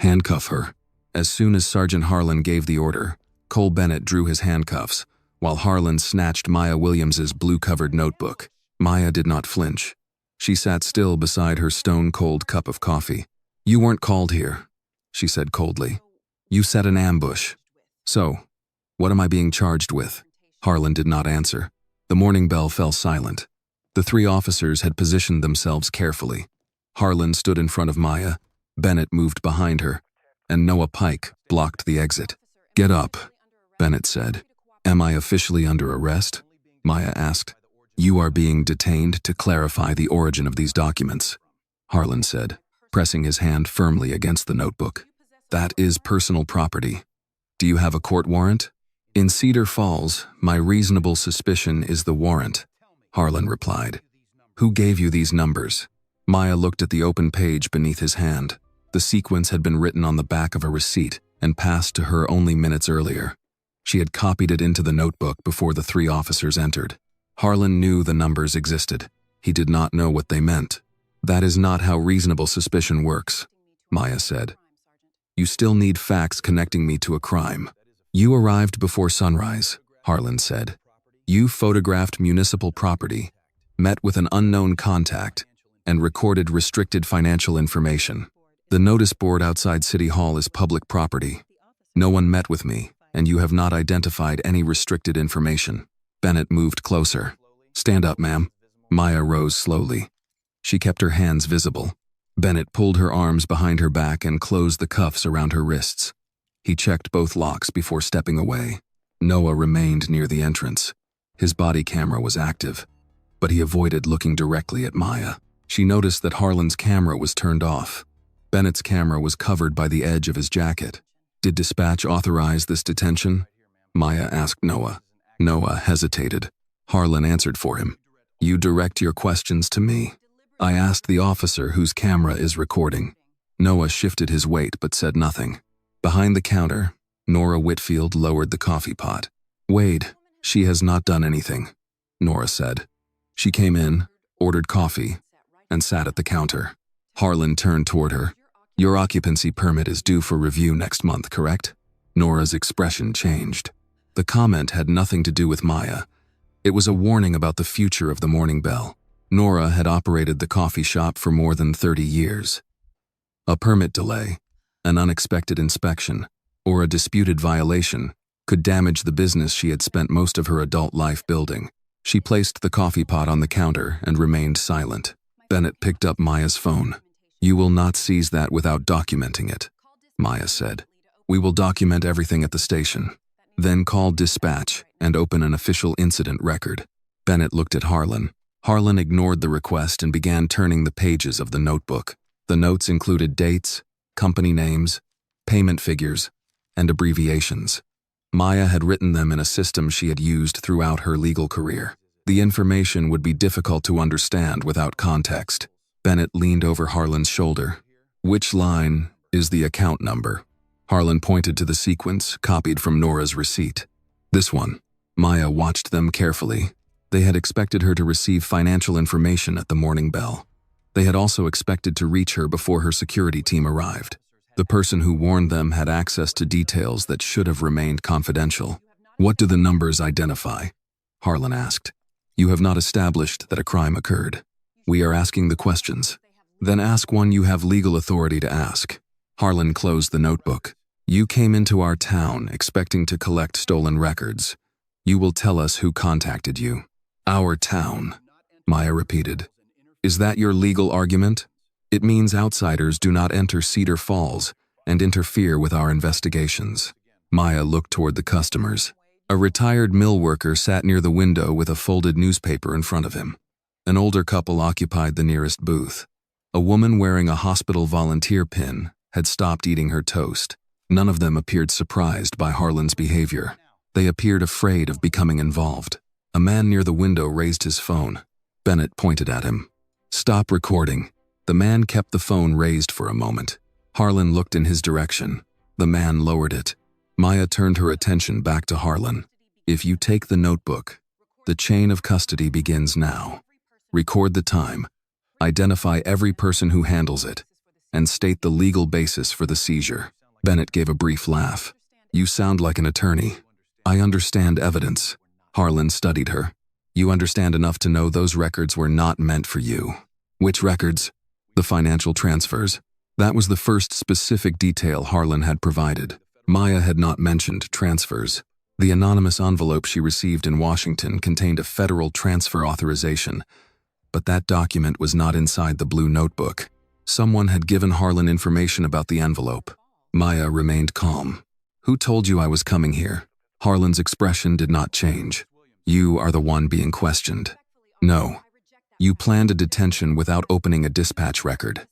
Handcuff her. As soon as Sergeant Harlan gave the order, Cole Bennett drew his handcuffs, while Harlan snatched Maya Williams's blue-covered notebook. Maya did not flinch. She sat still beside her stone-cold cup of coffee. "You weren't called here," she said coldly. "You set an ambush. So, what am I being charged with?" Harlan did not answer. The morning bell fell silent. The three officers had positioned themselves carefully. Harlan stood in front of Maya, Bennett moved behind her, and Noah Pike blocked the exit. "Get up," Bennett said. "Am I officially under arrest?" Maya asked. "You are being detained to clarify the origin of these documents," Harlan said, pressing his hand firmly against the notebook. "That is personal property. Do you have a court warrant?" "In Cedar Falls, my reasonable suspicion is the warrant," Harlan replied. "Who gave you these numbers?" Maya looked at the open page beneath his hand. The sequence had been written on the back of a receipt and passed to her only minutes earlier. She had copied it into the notebook before the three officers entered. Harlan knew the numbers existed. He did not know what they meant. "That is not how reasonable suspicion works," Maya said. "You still need facts connecting me to a crime." "You arrived before sunrise," Harlan said. "You photographed municipal property, met with an unknown contact, and recorded restricted financial information. The notice board outside City Hall is public property. No one met with me, and you have not identified any restricted information." Bennett moved closer. "Stand up, ma'am." Maya rose slowly. She kept her hands visible. Bennett pulled her arms behind her back and closed the cuffs around her wrists. He checked both locks before stepping away. Noah remained near the entrance. His body camera was active, but he avoided looking directly at Maya. She noticed that Harlan's camera was turned off. Bennett's camera was covered by the edge of his jacket. "Did dispatch authorize this detention?" Maya asked Noah. Noah hesitated. Harlan answered for him. "You direct your questions to me. I asked the officer whose camera is recording." Noah shifted his weight but said nothing. Behind the counter, Nora Whitfield lowered the coffee pot. "Wade, she has not done anything," Nora said. She came in, ordered coffee, and sat at the counter. Harlan turned toward her. "Your occupancy permit is due for review next month, correct?" Nora's expression changed. The comment had nothing to do with Maya. It was a warning about the future of the Morning Bell. Nora had operated the coffee shop for more than 30 years. A permit delay, an unexpected inspection, or a disputed violation could damage the business she had spent most of her adult life building. She placed the coffee pot on the counter and remained silent. Bennett picked up Maya's phone. "You will not seize that without documenting it," Maya said. "We will document everything at the station. Then call dispatch and open an official incident record." Bennett looked at Harlan. Harlan ignored the request and began turning the pages of the notebook. The notes included dates, company names, payment figures, and abbreviations. Maya had written them in a system she had used throughout her legal career. The information would be difficult to understand without context. Bennett leaned over Harlan's shoulder. "Which line is the account number?" Harlan pointed to the sequence copied from Nora's receipt. "This one." Maya watched them carefully. They had expected her to receive financial information at the Morning Bell. They had also expected to reach her before her security team arrived. The person who warned them had access to details that should have remained confidential. "What do the numbers identify?" Harlan asked. "You have not established that a crime occurred. We are asking the questions. Then ask one you have legal authority to ask." Harlan closed the notebook. "You came into our town expecting to collect stolen records. You will tell us who contacted you." "Our town," Maya repeated. "Is that your legal argument?" "It means outsiders do not enter Cedar Falls and interfere with our investigations." Maya looked toward the customers. A retired mill worker sat near the window with a folded newspaper in front of him. An older couple occupied the nearest booth. A woman wearing a hospital volunteer pin had stopped eating her toast. None of them appeared surprised by Harlan's behavior. They appeared afraid of becoming involved. A man near the window raised his phone. Bennett pointed at him. "Stop recording." The man kept the phone raised for a moment. Harlan looked in his direction. The man lowered it. Maya turned her attention back to Harlan. "If you take the notebook, the chain of custody begins now. Record the time. Identify every person who handles it. and state the legal basis for the seizure. Bennett gave a brief laugh. You sound like an attorney. I understand evidence. Harlan studied her. You understand enough to know those records were not meant for you. Which records? The financial transfers. That was the first specific detail Harlan had provided. Maya had not mentioned transfers. The anonymous envelope she received in Washington contained a federal transfer authorization, but that document was not inside the blue notebook. Someone had given Harlan information about the envelope. Maya remained calm. Who told you I was coming here? Harlan's expression did not change. You are the one being questioned. No. You planned a detention without opening a dispatch record.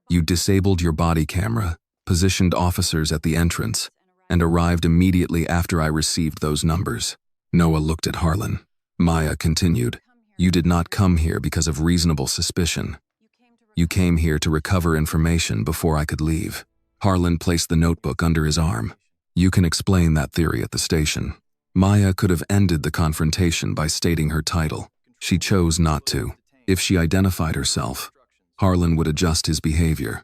You disabled your body camera, positioned officers at the entrance, and arrived immediately after I received those numbers. Noah looked at Harlan. Maya continued, You did not come here because of reasonable suspicion. You came here to recover information before I could leave. Harlan placed the notebook under his arm. You can explain that theory at the station. Maya could have ended the confrontation by stating her title. She chose not to. If she identified herself, Harlan would adjust his behavior.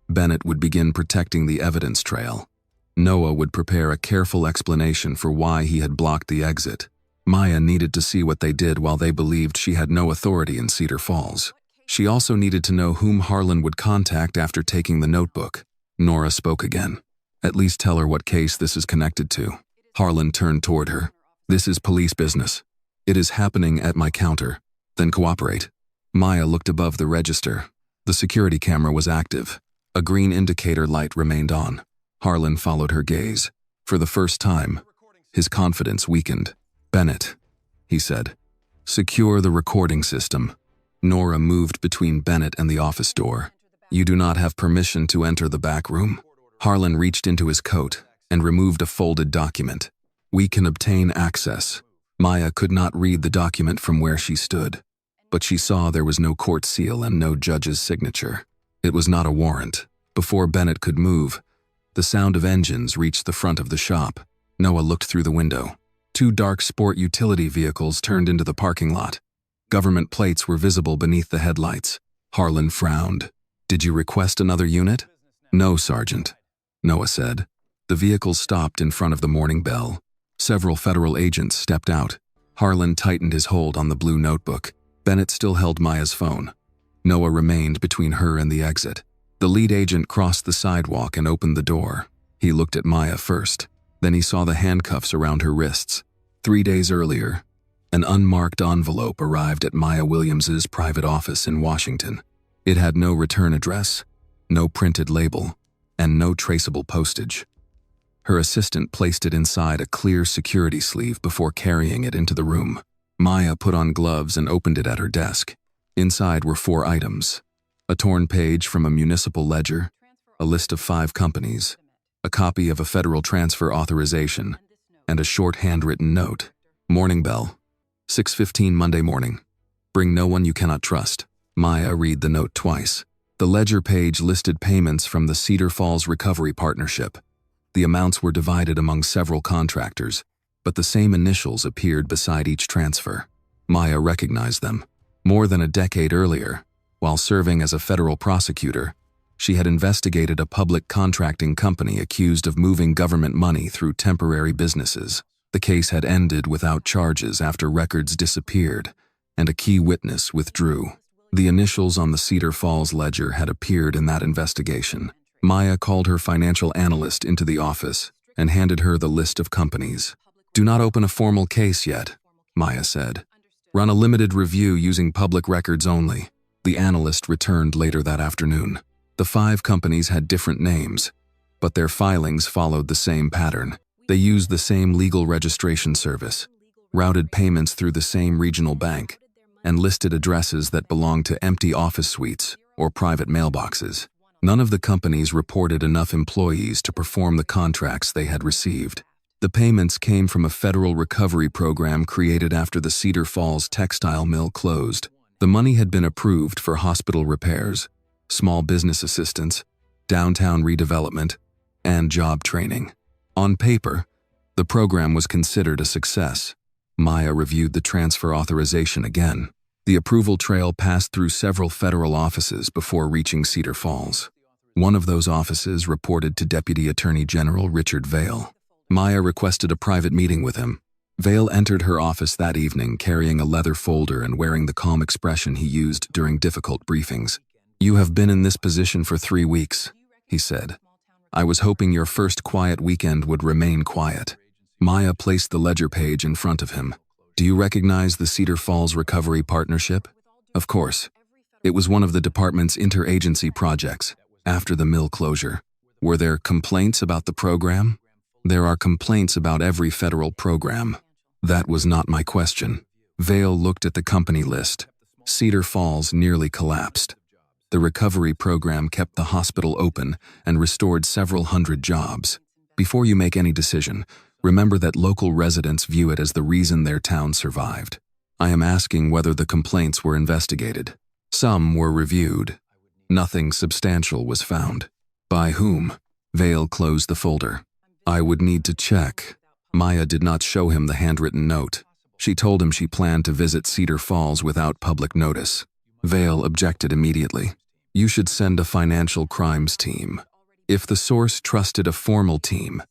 Bennett would begin protecting the evidence trail. Noah would prepare a careful explanation for why he had blocked the exit. Maya needed to see what they did while they believed she had no authority in Cedar Falls. She also needed to know whom Harlan would contact after taking the notebook. Nora spoke again. At least tell her what case this is connected to. Harlan turned toward her. This is police business. It is happening at my counter. Then cooperate. Maya looked above the register. The security camera was active. A green indicator light remained on. Harlan followed her gaze. For the first time, his confidence weakened. Bennett, he said. Secure the recording system. Nora moved between Bennett and the office door. You do not have permission to enter the back room. Harlan reached into his coat and removed a folded document. We can obtain access. Maya could not read the document from where she stood, but she saw there was no court seal and no judge's signature. It was not a warrant. Before Bennett could move, the sound of engines reached the front of the shop. Noah looked through the window. 2 dark sport utility vehicles turned into the parking lot. Government plates were visible beneath the headlights. Harlan frowned. Did you request another unit? No, Sergeant, Noah said. The vehicles stopped in front of the Morning Bell. Several federal agents stepped out. Harlan tightened his hold on the blue notebook. Bennett still held Maya's phone. Noah remained between her and the exit. The lead agent crossed the sidewalk and opened the door. He looked at Maya first. Then he saw the handcuffs around her wrists. 3 days earlier, an unmarked envelope arrived at Maya Williams's private office in Washington. It had no return address, no printed label, and no traceable postage. Her assistant placed it inside a clear security sleeve before carrying it into the room. Maya put on gloves and opened it at her desk. Inside were 4 items: a torn page from a municipal ledger, a list of 5 companies, a copy of a federal transfer authorization, and a short handwritten note. Morning Bell, 6:15 Monday morning. Bring no one you cannot trust. Maya read the note twice. The ledger page listed payments from the Cedar Falls Recovery Partnership. The amounts were divided among several contractors, but the same initials appeared beside each transfer. Maya recognized them. More than a decade earlier, while serving as a federal prosecutor, she had investigated a public contracting company accused of moving government money through temporary businesses. The case had ended without charges after records disappeared, and a key witness withdrew. The initials on the Cedar Falls ledger had appeared in that investigation. Maya called her financial analyst into the office and handed her the list of companies. Do not open a formal case yet, Maya said. Run a limited review using public records only. The analyst returned later that afternoon. The 5 companies had different names, but their filings followed the same pattern. They used the same legal registration service, routed payments through the same regional bank, and listed addresses that belonged to empty office suites or private mailboxes. None of the companies reported enough employees to perform the contracts they had received. The payments came from a federal recovery program created after the Cedar Falls textile mill closed. The money had been approved for hospital repairs, small business assistance, downtown redevelopment, and job training. On paper, the program was considered a success. Maya reviewed the transfer authorization again. The approval trail passed through several federal offices before reaching Cedar Falls. One of those offices reported to Deputy Attorney General Richard Vale. Maya requested a private meeting with him. Vale entered her office that evening carrying a leather folder and wearing the calm expression he used during difficult briefings. "You have been in this position for 3 weeks," he said. "I was hoping your first quiet weekend would remain quiet." Maya placed the ledger page in front of him. "Do you recognize the Cedar Falls Recovery Partnership?" "Of course. It was one of the department's interagency projects after the mill closure. Were there complaints about the program?" "There are complaints about every federal program." "That was not my question." Vale looked at the company list. Cedar Falls nearly collapsed. The recovery program kept the hospital open and restored several hundred jobs. Before you make any decision, remember that local residents view it as the reason their town survived. I am asking whether the complaints were investigated. Some were reviewed. Nothing substantial was found. By whom? Vale closed the folder. I would need to check. Maya did not show him the handwritten note. She told him she planned to visit Cedar Falls without public notice. Vale objected immediately. You should send a financial crimes team. If the source trusted a formal team,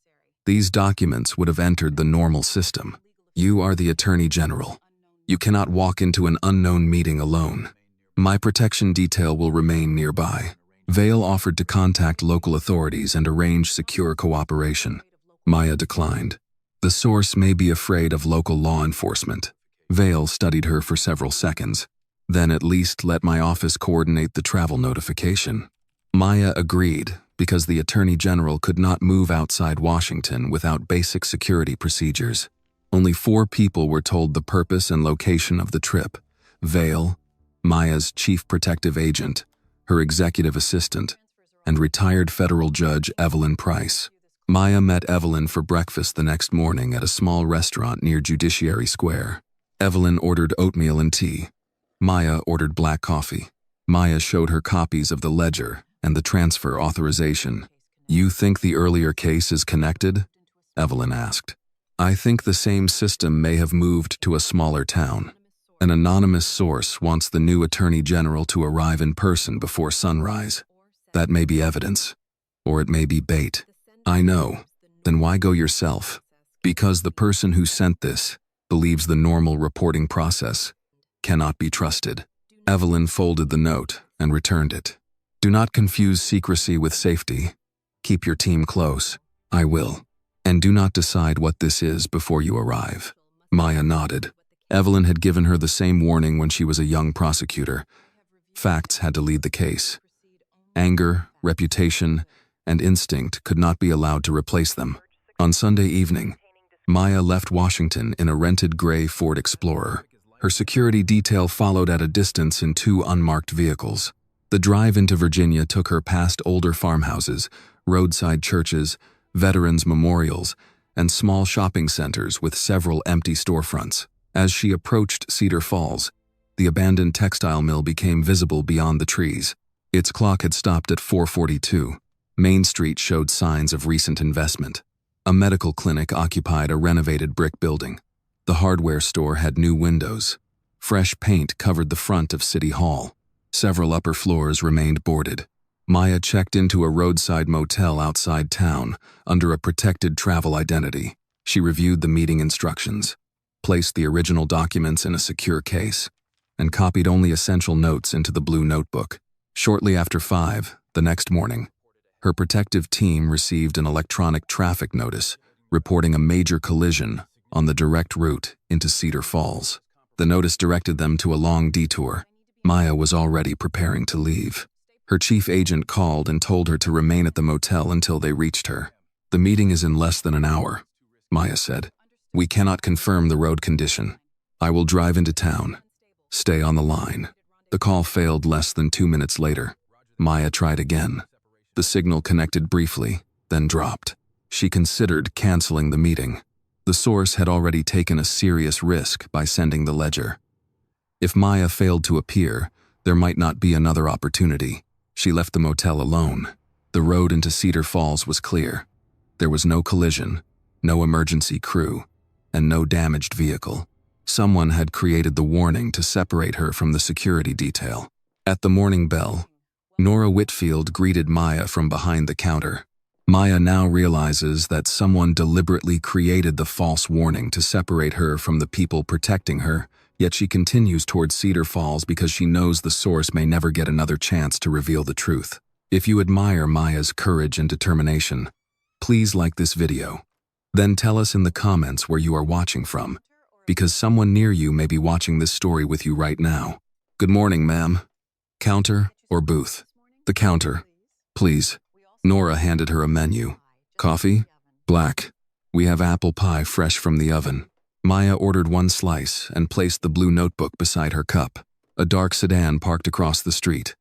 these documents would have entered the normal system. You are the Attorney General. You cannot walk into an unknown meeting alone. My protection detail will remain nearby. Vale offered to contact local authorities and arrange secure cooperation. Maya declined. The source may be afraid of local law enforcement. Vale studied her for several seconds. Then at least let my office coordinate the travel notification. Maya agreed because the Attorney General could not move outside Washington without basic security procedures. Only 4 people were told the purpose and location of the trip. Vale, Maya's chief protective agent, her executive assistant, and retired federal judge Evelyn Price. Maya met Evelyn for breakfast the next morning at a small restaurant near Judiciary Square. Evelyn ordered oatmeal and tea. Maya ordered black coffee. Maya showed her copies of the ledger and the transfer authorization. You think the earlier case is connected? Evelyn asked. I think the same system may have moved to a smaller town. An anonymous source wants the new Attorney General to arrive in person before sunrise. That may be evidence, or it may be bait. I know. Then why go yourself? Because the person who sent this believes the normal reporting process cannot be trusted. Evelyn folded the note and returned it. Do not confuse secrecy with safety. Keep your team close. I will. And do not decide what this is before you arrive. Maya nodded. Evelyn had given her the same warning when she was a young prosecutor. Facts had to lead the case. Anger, reputation, and instinct could not be allowed to replace them. On Sunday evening, Maya left Washington in a rented gray Ford Explorer. Her security detail followed at a distance in 2 unmarked vehicles. The drive into Virginia took her past older farmhouses, roadside churches, veterans' memorials, and small shopping centers with several empty storefronts. As she approached Cedar Falls, the abandoned textile mill became visible beyond the trees. Its clock had stopped at 4:42. Main Street showed signs of recent investment. A medical clinic occupied a renovated brick building. The hardware store had new windows. Fresh paint covered the front of City Hall. Several upper floors remained boarded. Maya checked into a roadside motel outside town under a protected travel identity. She reviewed the meeting instructions, placed the original documents in a secure case, and copied only essential notes into the blue notebook. Shortly after 5, the next morning, her protective team received an electronic traffic notice reporting a major collision on the direct route into Cedar Falls. The notice directed them to a long detour. Maya was already preparing to leave. Her chief agent called and told her to remain at the motel until they reached her. The meeting is in less than an hour, Maya said. We cannot confirm the road condition. I will drive into town. Stay on the line. The call failed less than 2 minutes later. Maya tried again. The signal connected briefly, then dropped. She considered canceling the meeting. The source had already taken a serious risk by sending the ledger. If Maya failed to appear, there might not be another opportunity. She left the motel alone. The road into Cedar Falls was clear. There was no collision, no emergency crew, and no damaged vehicle. Someone had created the warning to separate her from the security detail. At the morning bell, Nora Whitfield greeted Maya from behind the counter. Maya now realizes that someone deliberately created the false warning to separate her from the people protecting her, yet she continues towards Cedar Falls because she knows the source may never get another chance to reveal the truth. If you admire Maya's courage and determination, please like this video. Then tell us in the comments where you are watching from, because someone near you may be watching this story with you right now. Good morning, ma'am. Counter or booth? The counter, please. Nora handed her a menu. Coffee? Black. We have apple pie fresh from the oven. Maya ordered one slice and placed the blue notebook beside her cup. A dark sedan parked across the street.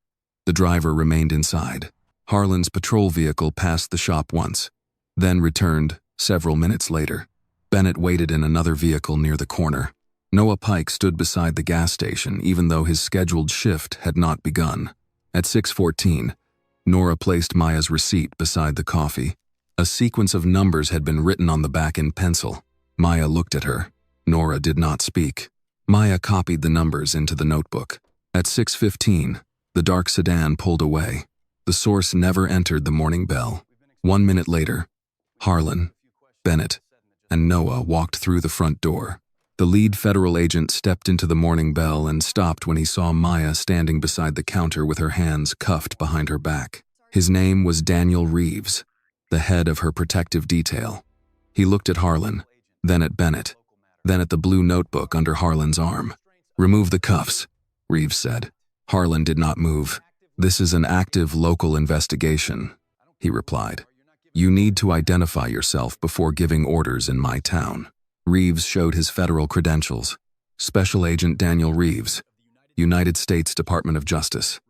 The driver remained inside. Harlan's patrol vehicle passed the shop once, then returned several minutes later. Bennett waited in another vehicle near the corner. Noah Pike stood beside the gas station even though his scheduled shift had not begun. At 6:14, Nora placed Maya's receipt beside the coffee. A sequence of numbers had been written on the back in pencil. Maya looked at her. Nora did not speak. Maya copied the numbers into the notebook. At 6:15, the dark sedan pulled away. The source never entered the morning bell. 1 minute later, Harlan, Bennett, and Noah walked through the front door. The lead federal agent stepped into the morning bell and stopped when he saw Maya standing beside the counter with her hands cuffed behind her back. His name was Daniel Reeves, the head of her protective detail. He looked at Harlan, then at Bennett, then at the blue notebook under Harlan's arm. Remove the cuffs, Reeves said. Harlan did not move. This is an active local investigation, he replied. You need to identify yourself before giving orders in my town. Reeves showed his federal credentials. Special Agent Daniel Reeves, United States Department of Justice.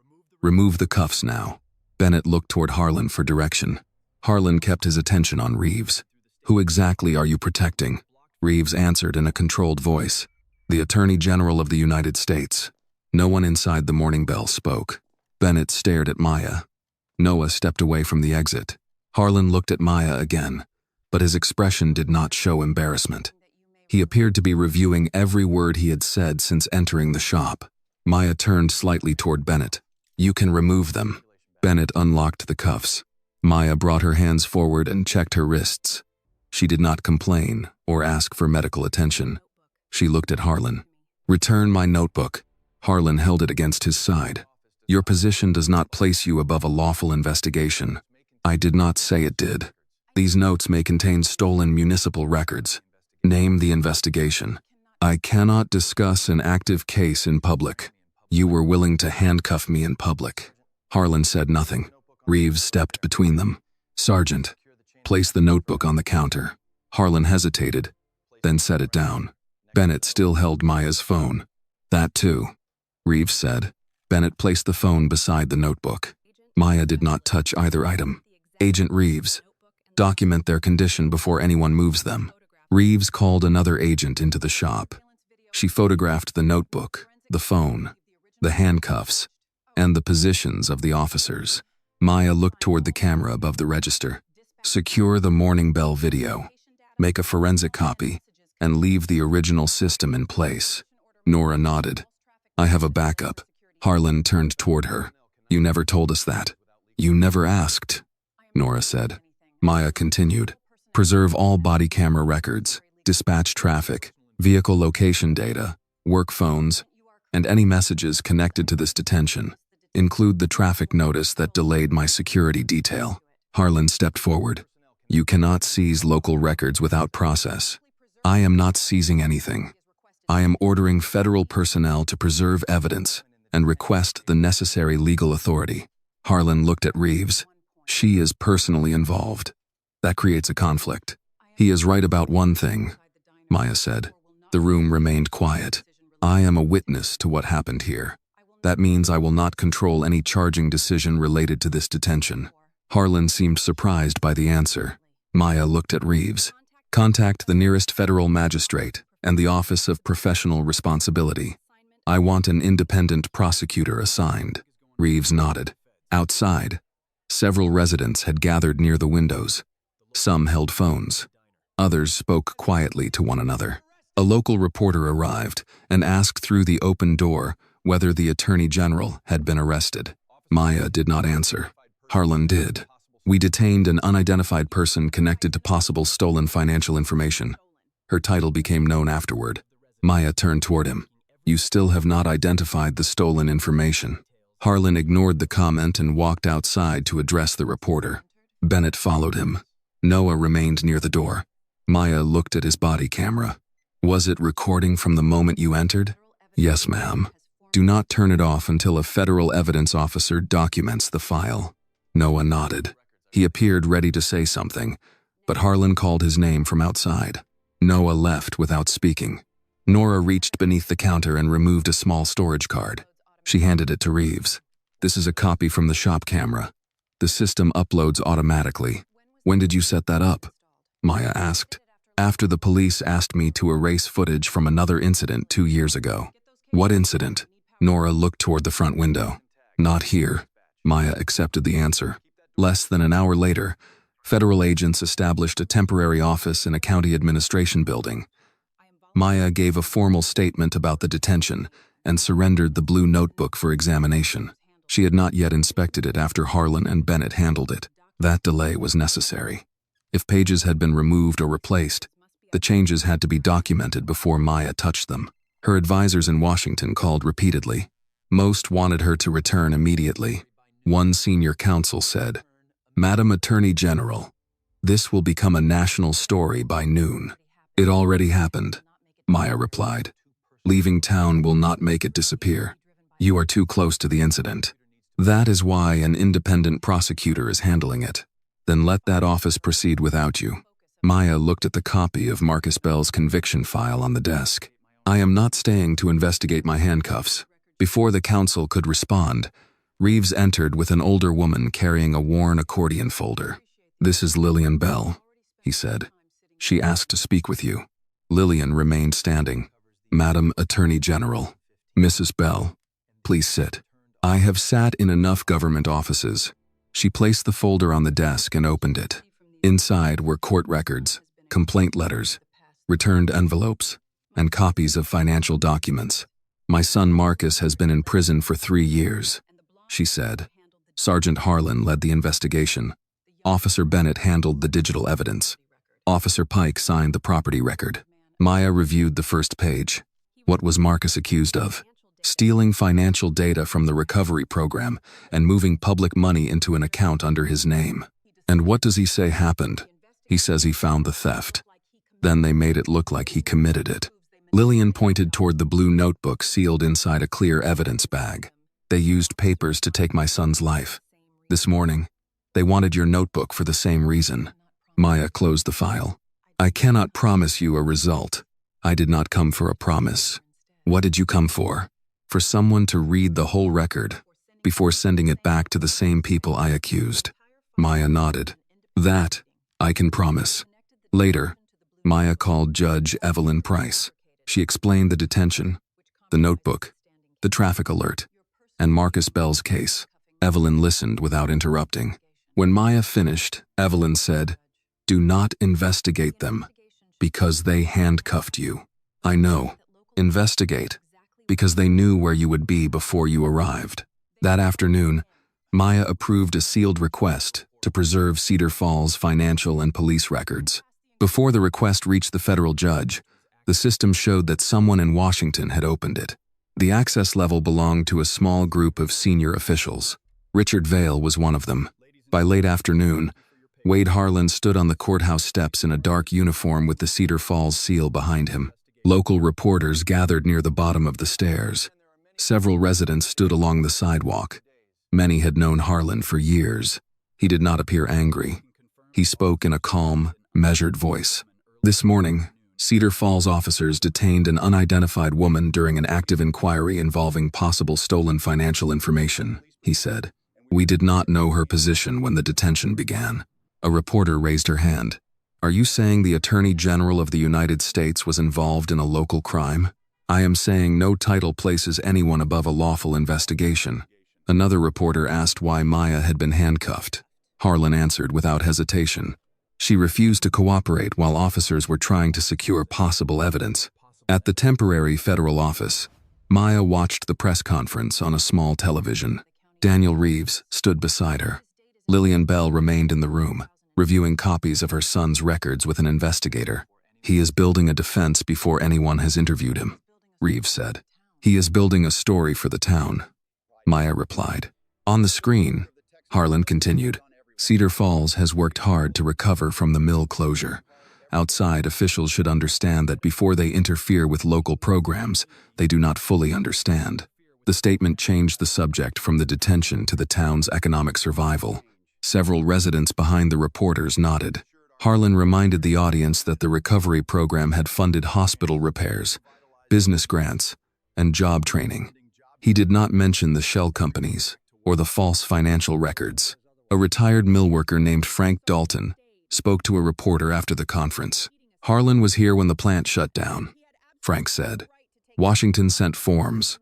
Remove the cuffs now. Bennett looked toward Harlan for direction. Harlan kept his attention on Reeves. Who exactly are you protecting? Reeves answered in a controlled voice. The Attorney General of the United States. No one inside the morning bell spoke. Bennett stared at Maya. Noah stepped away from the exit. Harlan looked at Maya again, but his expression did not show embarrassment. He appeared to be reviewing every word he had said since entering the shop. Maya turned slightly toward Bennett. You can remove them. Bennett unlocked the cuffs. Maya brought her hands forward and checked her wrists. She did not complain or ask for medical attention. She looked at Harlan. Return my notebook. Harlan held it against his side. Your position does not place you above a lawful investigation. I did not say it did. These notes may contain stolen municipal records. Name the investigation. I cannot discuss an active case in public. You were willing to handcuff me in public. Harlan said nothing. Reeves stepped between them. Sergeant, place the notebook on the counter. Harlan hesitated, then set it down. Bennett still held Maya's phone. That too, Reeves said. Bennett placed the phone beside the notebook. Maya did not touch either item. Agent Reeves, document their condition before anyone moves them. Reeves called another agent into the shop. She photographed the notebook, the phone, the handcuffs, and the positions of the officers. Maya looked toward the camera above the register. Secure the morning bell video. Make a forensic copy, and leave the original system in place. Nora nodded. I have a backup. Harlan turned toward her. You never told us that. You never asked, Nora said. Maya continued. Preserve all body camera records, dispatch traffic, vehicle location data, work phones, and any messages connected to this detention. Include the traffic notice that delayed my security detail. Harlan stepped forward. You cannot seize local records without process. I am not seizing anything. I am ordering federal personnel to preserve evidence and request the necessary legal authority. Harlan looked at Reeves. She is personally involved. That creates a conflict. He is right about one thing, Maya said. The room remained quiet. I am a witness to what happened here. That means I will not control any charging decision related to this detention. Harlan seemed surprised by the answer. Maya looked at Reeves. Contact the nearest federal magistrate and the Office of Professional Responsibility. I want an independent prosecutor assigned. Reeves nodded. Outside, several residents had gathered near the windows. Some held phones. Others spoke quietly to one another. A local reporter arrived and asked through the open door whether the Attorney General had been arrested. Maya did not answer. Harlan did. We detained an unidentified person connected to possible stolen financial information. Her title became known afterward. Maya turned toward him. You still have not identified the stolen information. Harlan ignored the comment and walked outside to address the reporter. Bennett followed him. Noah remained near the door. Maya looked at his body camera. Was it recording from the moment you entered? Yes, ma'am. Do not turn it off until a federal evidence officer documents the file. Noah nodded. He appeared ready to say something, but Harlan called his name from outside. Noah left without speaking. Nora reached beneath the counter and removed a small storage card. She handed it to Reeves. This is a copy from the shop camera. The system uploads automatically. When did you set that up? Maya asked. After the police asked me to erase footage from another incident 2 years ago. What incident? Nora looked toward the front window. Not here. Maya accepted the answer. Less than an hour later, federal agents established a temporary office in a county administration building. Maya gave a formal statement about the detention and surrendered the blue notebook for examination. She had not yet inspected it after Harlan and Bennett handled it. That delay was necessary. If pages had been removed or replaced, the changes had to be documented before Maya touched them. Her advisors in Washington called repeatedly. Most wanted her to return immediately. One senior counsel said, "Madam Attorney General, this will become a national story by noon." It already happened, Maya replied. Leaving town will not make it disappear. You are too close to the incident. That is why an independent prosecutor is handling it. Then let that office proceed without you. Maya looked at the copy of Marcus Bell's conviction file on the desk. I am not staying to investigate my handcuffs. Before the counsel could respond, Reeves entered with an older woman carrying a worn accordion folder. This is Lillian Bell, he said. She asked to speak with you. Lillian remained standing. Madam Attorney General. Mrs. Bell, please sit. I have sat in enough government offices. She placed the folder on the desk and opened it. Inside were court records, complaint letters, returned envelopes, and copies of financial documents. My son Marcus has been in prison for 3 years, she said. Sergeant Harlan led the investigation. Officer Bennett handled the digital evidence. Officer Pike signed the property record. Maya reviewed the first page. What was Marcus accused of? Stealing financial data from the recovery program and moving public money into an account under his name. And what does he say happened? He says he found the theft. Then they made it look like he committed it. Lillian pointed toward the blue notebook sealed inside a clear evidence bag. They used papers to take my son's life. This morning, they wanted your notebook for the same reason. Maya closed the file. I cannot promise you a result. I did not come for a promise. What did you come for? For someone to read the whole record before sending it back to the same people I accused. Maya nodded. That, I can promise. Later, Maya called Judge Evelyn Price. She explained the detention, the notebook, the traffic alert, and Marcus Bell's case. Evelyn listened without interrupting. When Maya finished, Evelyn said, "Do not investigate them, because they handcuffed you. I know. Investigate, because they knew where you would be before you arrived." That afternoon, Maya approved a sealed request to preserve Cedar Falls' financial and police records. Before the request reached the federal judge, the system showed that someone in Washington had opened it. The access level belonged to a small group of senior officials. Richard Vail was one of them. By late afternoon, Wade Harlan stood on the courthouse steps in a dark uniform with the Cedar Falls seal behind him. Local reporters gathered near the bottom of the stairs. Several residents stood along the sidewalk. Many had known Harlan for years. He did not appear angry. He spoke in a calm, measured voice. This morning, Cedar Falls officers detained an unidentified woman during an active inquiry involving possible stolen financial information, he said. We did not know her position when the detention began. A reporter raised her hand. Are you saying the Attorney General of the United States was involved in a local crime? I am saying no title places anyone above a lawful investigation. Another reporter asked why Maya had been handcuffed. Harlan answered without hesitation. She refused to cooperate while officers were trying to secure possible evidence. At the temporary federal office, Maya watched the press conference on a small television. Daniel Reeves stood beside her. Lillian Bell remained in the room, reviewing copies of her son's records with an investigator. "He is building a defense before anyone has interviewed him," Reeves said. "He is building a story for the town," Maya replied. On the screen, Harlan continued, "Cedar Falls has worked hard to recover from the mill closure. Outside officials should understand that before they interfere with local programs, they do not fully understand." The statement changed the subject from the detention to the town's economic survival. Several residents behind the reporters nodded. Harlan reminded the audience that the recovery program had funded hospital repairs, business grants, and job training. He did not mention the shell companies or the false financial records. A retired mill worker named Frank Dalton spoke to a reporter after the conference. "Harlan was here when the plant shut down," Frank said. "Washington sent forms.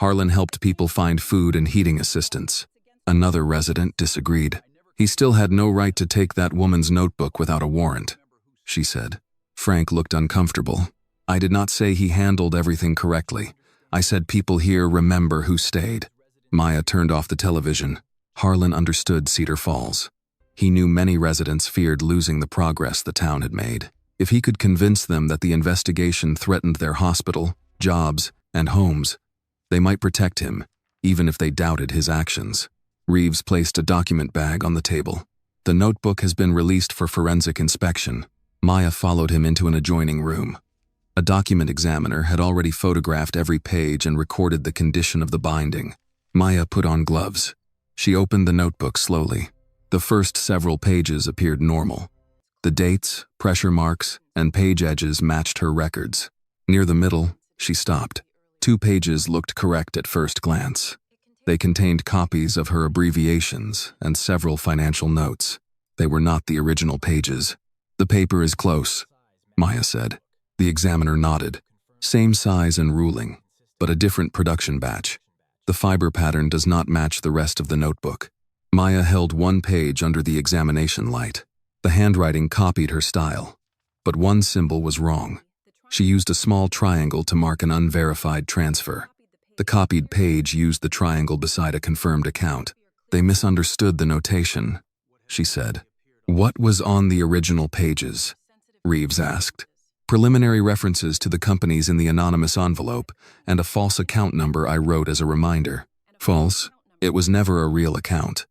Harlan helped people find food and heating assistance." Another resident disagreed. "He still had no right to take that woman's notebook without a warrant," she said. Frank looked uncomfortable. "I did not say he handled everything correctly. I said people here remember who stayed." Maya turned off the television. Harlan understood Cedar Falls. He knew many residents feared losing the progress the town had made. If he could convince them that the investigation threatened their hospital, jobs, and homes, they might protect him, even if they doubted his actions. Reeves placed a document bag on the table. "The notebook has been released for forensic inspection." Maya followed him into an adjoining room. A document examiner had already photographed every page and recorded the condition of the binding. Maya put on gloves. She opened the notebook slowly. The first several pages appeared normal. The dates, pressure marks, and page edges matched her records. Near the middle, she stopped. 2 pages looked correct at first glance. They contained copies of her abbreviations and several financial notes. They were not the original pages. "The paper is close," Maya said. The examiner nodded. "Same size and ruling, but a different production batch. The fiber pattern does not match the rest of the notebook." Maya held one page under the examination light. The handwriting copied her style, but one symbol was wrong. She used a small triangle to mark an unverified transfer. The copied page used the triangle beside a confirmed account. "They misunderstood the notation," she said. "What was on the original pages?" Reeves asked. "Preliminary references to the companies in the anonymous envelope and a false account number I wrote as a reminder." "False? It was never a real account.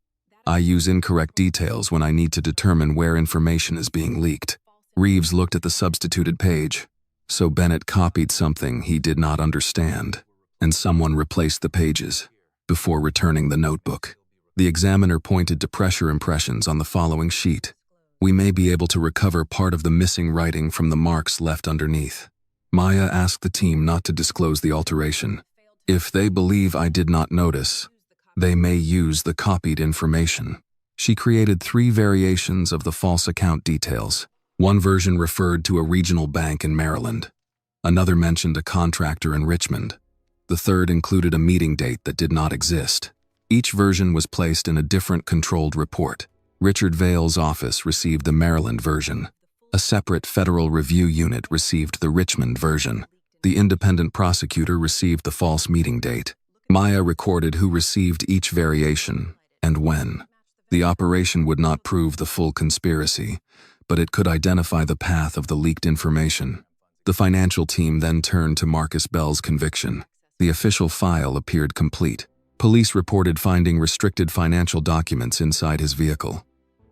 I use incorrect details when I need to determine where information is being leaked." Reeves looked at the substituted page. So Bennett copied something he did not understand, and someone replaced the pages before returning the notebook. The examiner pointed to pressure impressions on the following sheet. "We may be able to recover part of the missing writing from the marks left underneath." Maya asked the team not to disclose the alteration. "If they believe I did not notice, they may use the copied information." She created 3 variations of the false account details. One version referred to a regional bank in Maryland. Another mentioned a contractor in Richmond. The third included a meeting date that did not exist. Each version was placed in a different controlled report. Richard Vale's office received the Maryland version. A separate federal review unit received the Richmond version. The independent prosecutor received the false meeting date. Maya recorded who received each variation and when. The operation would not prove the full conspiracy, but it could identify the path of the leaked information. The financial team then turned to Marcus Bell's conviction. The official file appeared complete. Police reported finding restricted financial documents inside his vehicle.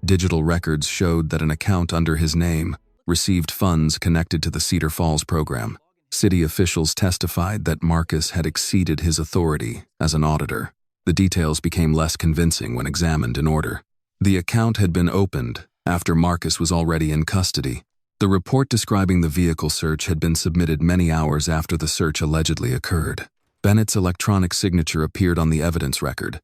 Digital records showed that an account under his name received funds connected to the Cedar Falls program. City officials testified that Marcus had exceeded his authority as an auditor. The details became less convincing when examined in order. The account had been opened after Marcus was already in custody. The report describing the vehicle search had been submitted many hours after the search allegedly occurred. Bennett's electronic signature appeared on the evidence record.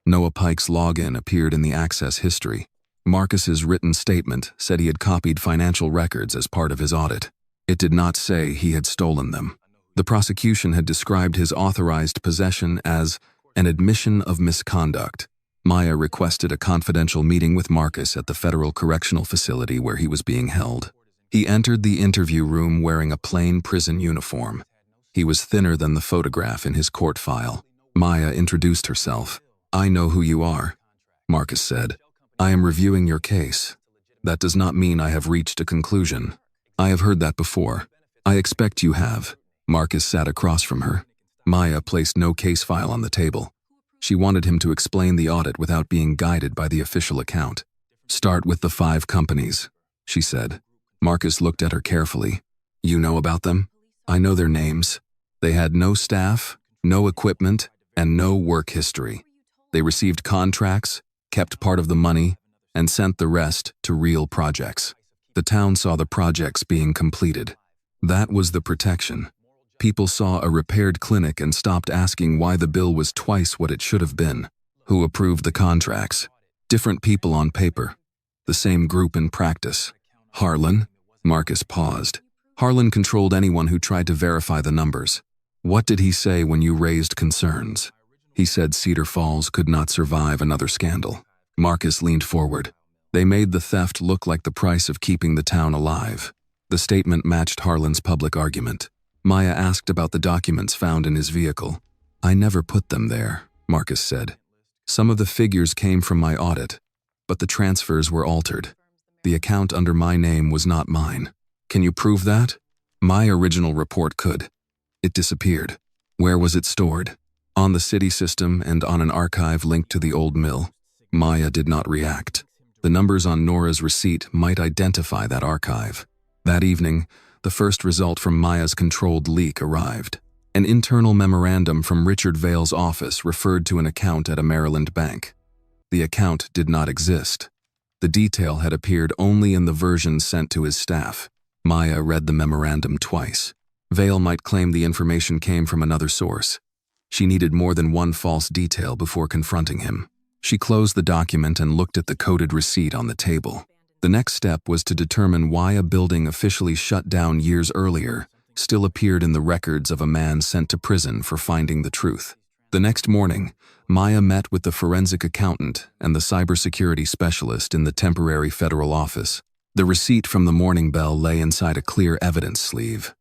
Noah Pike's login appeared in the access history. Marcus's written statement said he had copied financial records as part of his audit. It did not say he had stolen them. The prosecution had described his authorized possession as an admission of misconduct. Maya requested a confidential meeting with Marcus at the federal correctional facility where he was being held. He entered the interview room wearing a plain prison uniform. He was thinner than the photograph in his court file. Maya introduced herself. I know who you are, Marcus said. I am reviewing your case. That does not mean I have reached a conclusion. I have heard that before. I expect you have. Marcus sat across from her. Maya placed no case file on the table. She wanted him to explain the audit without being guided by the official account. Start with the 5 companies, she said. Marcus looked at her carefully. You know about them? I know their names. They had no staff, no equipment, and no work history. They received contracts, kept part of the money, and sent the rest to real projects. The town saw the projects being completed. That was the protection. People saw a repaired clinic and stopped asking why the bill was twice what it should have been. Who approved the contracts? Different people on paper. The same group in practice. Harlan? Marcus paused. Harlan controlled anyone who tried to verify the numbers. What did he say when you raised concerns? He said Cedar Falls could not survive another scandal. Marcus leaned forward. They made the theft look like the price of keeping the town alive. The statement matched Harlan's public argument. Maya asked about the documents found in his vehicle. I never put them there, Marcus said. Some of the figures came from my audit, but the transfers were altered. The account under my name was not mine. Can you prove that? My original report could. It disappeared. Where was it stored? On the city system and on an archive linked to the old mill. Maya did not react. The numbers on Nora's receipt might identify that archive. That evening, the first result from Maya's controlled leak arrived. An internal memorandum from Richard Vale's office referred to an account at a Maryland bank. The account did not exist. The detail had appeared only in the version sent to his staff. Maya read the memorandum twice. Vale might claim the information came from another source. She needed more than one false detail before confronting him. She closed the document and looked at the coded receipt on the table. The next step was to determine why a building officially shut down years earlier still appeared in the records of a man sent to prison for finding the truth. The next morning, Maya met with the forensic accountant and the cybersecurity specialist in the temporary federal office. The receipt from the Morning Bell lay inside a clear evidence sleeve.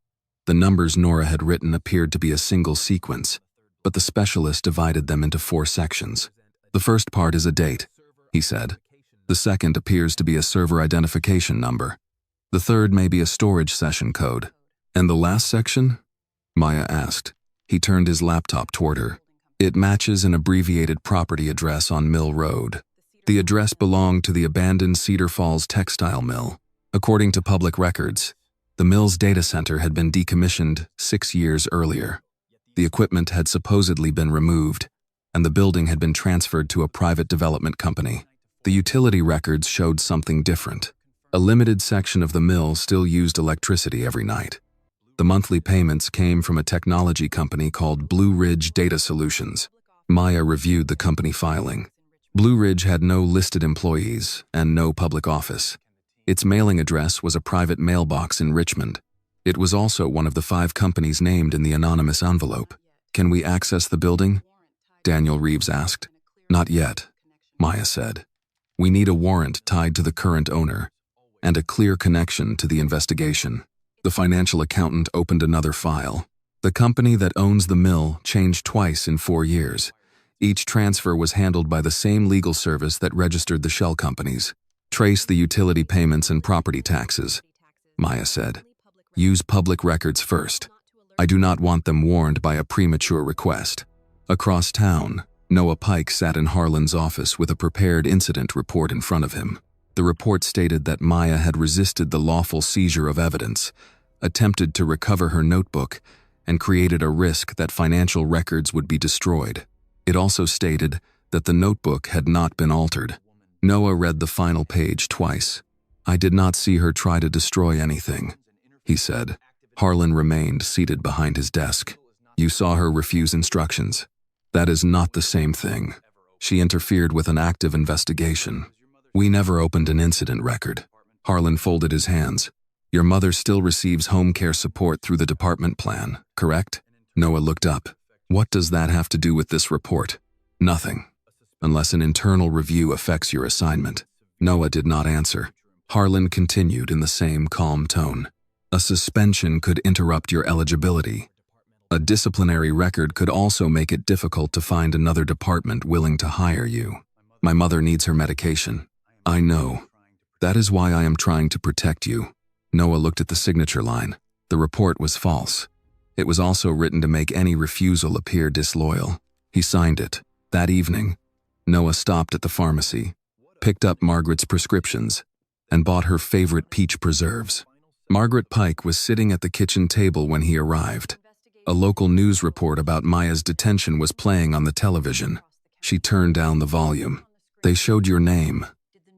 The numbers Nora had written appeared to be a single sequence, but the specialist divided them into 4 sections. The first part is a date, he said. The second appears to be a server identification number. The third may be a storage session code. And the last section? Maya asked. He turned his laptop toward her. It matches an abbreviated property address on Mill Road. The address belonged to the abandoned Cedar Falls textile mill. According to public records, the mill's data center had been decommissioned 6 years earlier. The equipment had supposedly been removed, and the building had been transferred to a private development company. The utility records showed something different. A limited section of the mill still used electricity every night. The monthly payments came from a technology company called Blue Ridge Data Solutions. Maya reviewed the company filing. Blue Ridge had no listed employees and no public office. Its mailing address was a private mailbox in Richmond. It was also one of the 5 companies named in the anonymous envelope. Can we access the building? Daniel Reeves asked. Not yet, Maya said. We need a warrant tied to the current owner and a clear connection to the investigation. The financial accountant opened another file. The company that owns the mill changed twice in 4 years. Each transfer was handled by the same legal service that registered the shell companies. Trace the utility payments and property taxes, Maya said. Use public records first. I do not want them warned by a premature request. Across town, Noah Pike sat in Harlan's office with a prepared incident report in front of him. The report stated that Maya had resisted the lawful seizure of evidence, attempted to recover her notebook, and created a risk that financial records would be destroyed. It also stated that the notebook had not been altered. Noah read the final page twice. I did not see her try to destroy anything, he said. Harlan remained seated behind his desk. You saw her refuse instructions. That is not the same thing. She interfered with an active investigation. We never opened an incident record. Harlan folded his hands. Your mother still receives home care support through the department plan, correct? Noah looked up. What does that have to do with this report? Nothing. Unless an internal review affects your assignment. Noah did not answer. Harlan continued in the same calm tone. A suspension could interrupt your eligibility. A disciplinary record could also make it difficult to find another department willing to hire you. My mother needs her medication. I know. That is why I am trying to protect you. Noah looked at the signature line. The report was false. It was also written to make any refusal appear disloyal. He signed it. That evening, Noah stopped at the pharmacy, picked up Margaret's prescriptions, and bought her favorite peach preserves. Margaret Pike was sitting at the kitchen table when he arrived. A local news report about Maya's detention was playing on the television. She turned down the volume. "They showed your name,"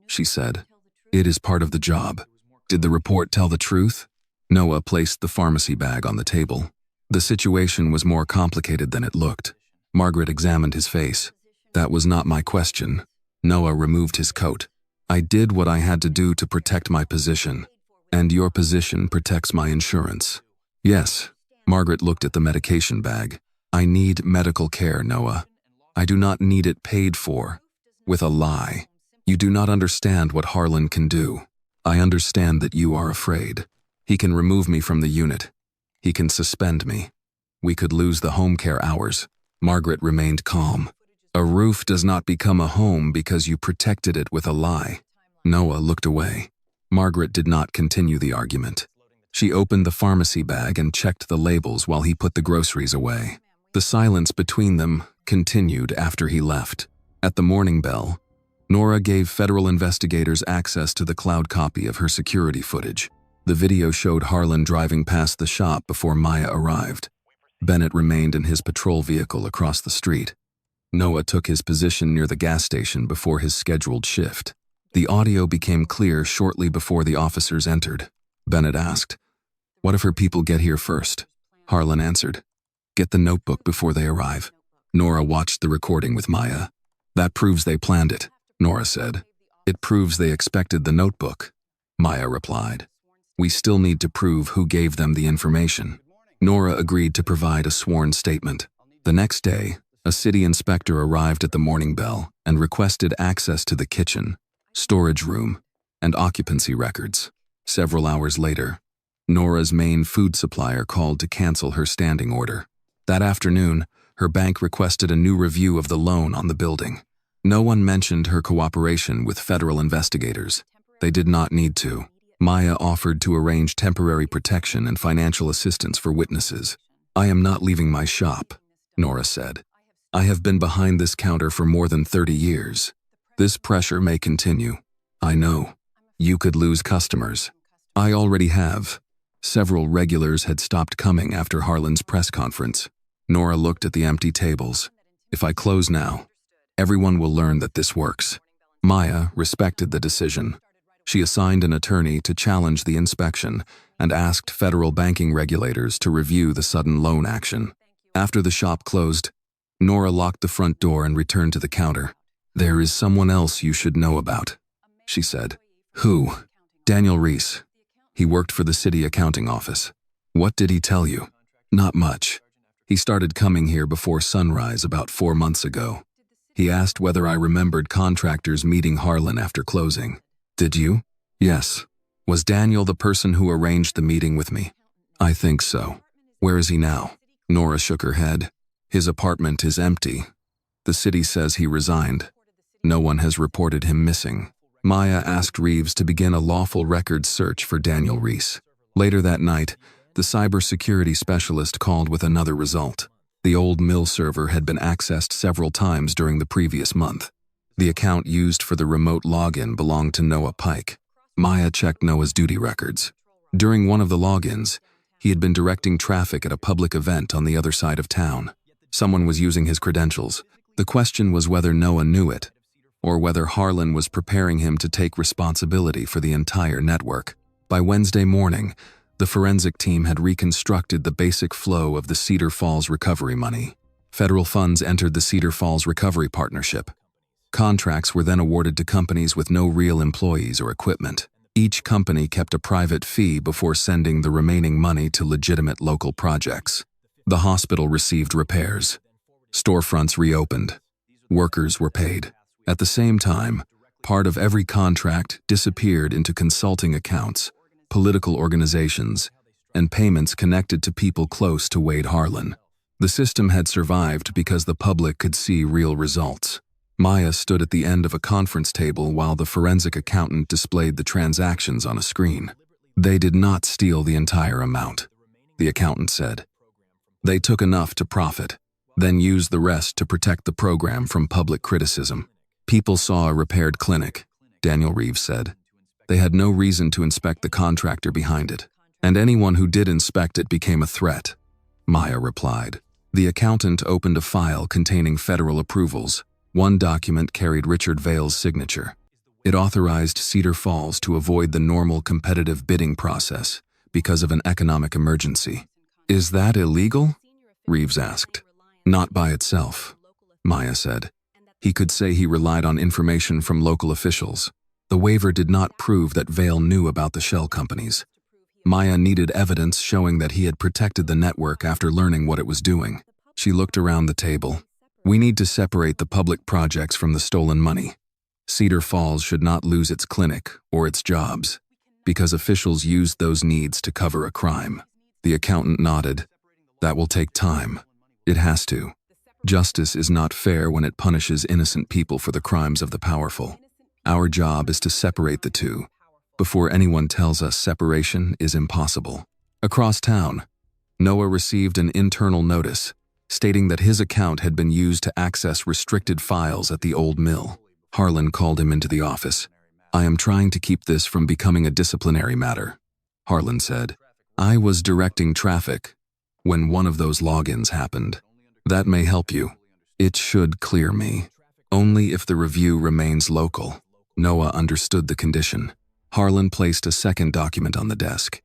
she said. "It is part of the job." "Did the report tell the truth?" Noah placed the pharmacy bag on the table. The situation was more complicated than it looked. Margaret examined his face. "That was not my question." Noah removed his coat. "I did what I had to do to protect my position. And your position protects my insurance." "Yes." Margaret looked at the medication bag. "I need medical care, Noah. I do not need it paid for with a lie. You do not understand what Harlan can do. I understand that you are afraid. He can remove me from the unit. He can suspend me. We could lose the home care hours." Margaret remained calm. "A roof does not become a home because you protected it with a lie." Noah looked away. Margaret did not continue the argument. She opened the pharmacy bag and checked the labels while he put the groceries away. The silence between them continued after he left. At the morning bell, Nora gave federal investigators access to the cloud copy of her security footage. The video showed Harlan driving past the shop before Maya arrived. Bennett remained in his patrol vehicle across the street. Noah took his position near the gas station before his scheduled shift. The audio became clear shortly before the officers entered. Bennett asked, "What if her people get here first?" Harlan answered, "Get the notebook before they arrive." Nora watched the recording with Maya. "That proves they planned it," Nora said. "It proves they expected the notebook," Maya replied. "We still need to prove who gave them the information." Nora agreed to provide a sworn statement. The next day, a city inspector arrived at the morning bell and requested access to the kitchen, storage room, and occupancy records. Several hours later, Nora's main food supplier called to cancel her standing order. That afternoon, her bank requested a new review of the loan on the building. No one mentioned her cooperation with federal investigators. They did not need to. Maya offered to arrange temporary protection and financial assistance for witnesses. "I am not leaving my shop," Nora said. "I have been behind this counter for more than 30 years. This pressure may continue. I know. You could lose customers. I already have." Several regulars had stopped coming after Harlan's press conference. Nora looked at the empty tables. "If I close now, everyone will learn that this works." Maya respected the decision. She assigned an attorney to challenge the inspection and asked federal banking regulators to review the sudden loan action. After the shop closed, Nora locked the front door and returned to the counter. "There is someone else you should know about," she said. "Who?" "Daniel Reese. He worked for the city accounting office." "What did he tell you?" "Not much. He started coming here before sunrise about 4 months ago. He asked whether I remembered contractors meeting Harlan after closing." "Did you?" "Yes." "Was Daniel the person who arranged the meeting with me?" "I think so." "Where is he now?" Nora shook her head. "His apartment is empty. The city says he resigned. No one has reported him missing." Maya asked Reeves to begin a lawful records search for Daniel Reese. Later that night, the cybersecurity specialist called with another result. The old mill server had been accessed several times during the previous month. The account used for the remote login belonged to Noah Pike. Maya checked Noah's duty records. During one of the logins, he had been directing traffic at a public event on the other side of town. Someone was using his credentials. The question was whether Noah knew it, or whether Harlan was preparing him to take responsibility for the entire network. By Wednesday morning, the forensic team had reconstructed the basic flow of the Cedar Falls recovery money. Federal funds entered the Cedar Falls Recovery Partnership. Contracts were then awarded to companies with no real employees or equipment. Each company kept a private fee before sending the remaining money to legitimate local projects. The hospital received repairs. Storefronts reopened. Workers were paid. At the same time, part of every contract disappeared into consulting accounts, political organizations, and payments connected to people close to Wade Harlan. The system had survived because the public could see real results. Maya stood at the end of a conference table while the forensic accountant displayed the transactions on a screen. They did not steal the entire amount, the accountant said. They took enough to profit, then used the rest to protect the program from public criticism. People saw a repaired clinic, Daniel Reeves said. They had no reason to inspect the contractor behind it, and anyone who did inspect it became a threat, Maya replied. The accountant opened a file containing federal approvals. One document carried Richard Vale's signature. It authorized Cedar Falls to avoid the normal competitive bidding process because of an economic emergency. Is that illegal? Reeves asked. Not by itself, Maya said. He could say he relied on information from local officials. The waiver did not prove that Vale knew about the shell companies. Maya needed evidence showing that he had protected the network after learning what it was doing. She looked around the table. We need to separate the public projects from the stolen money. Cedar Falls should not lose its clinic or its jobs, because officials used those needs to cover a crime. The accountant nodded. That will take time. It has to. Justice is not fair when it punishes innocent people for the crimes of the powerful. Our job is to separate the two, before anyone tells us separation is impossible. Across town, Noah received an internal notice stating that his account had been used to access restricted files at the old mill. Harlan called him into the office. I am trying to keep this from becoming a disciplinary matter, Harlan said. I was directing traffic when one of those logins happened. That may help you. It should clear me. Only if the review remains local. Noah understood the condition. Harlan placed a second document on the desk.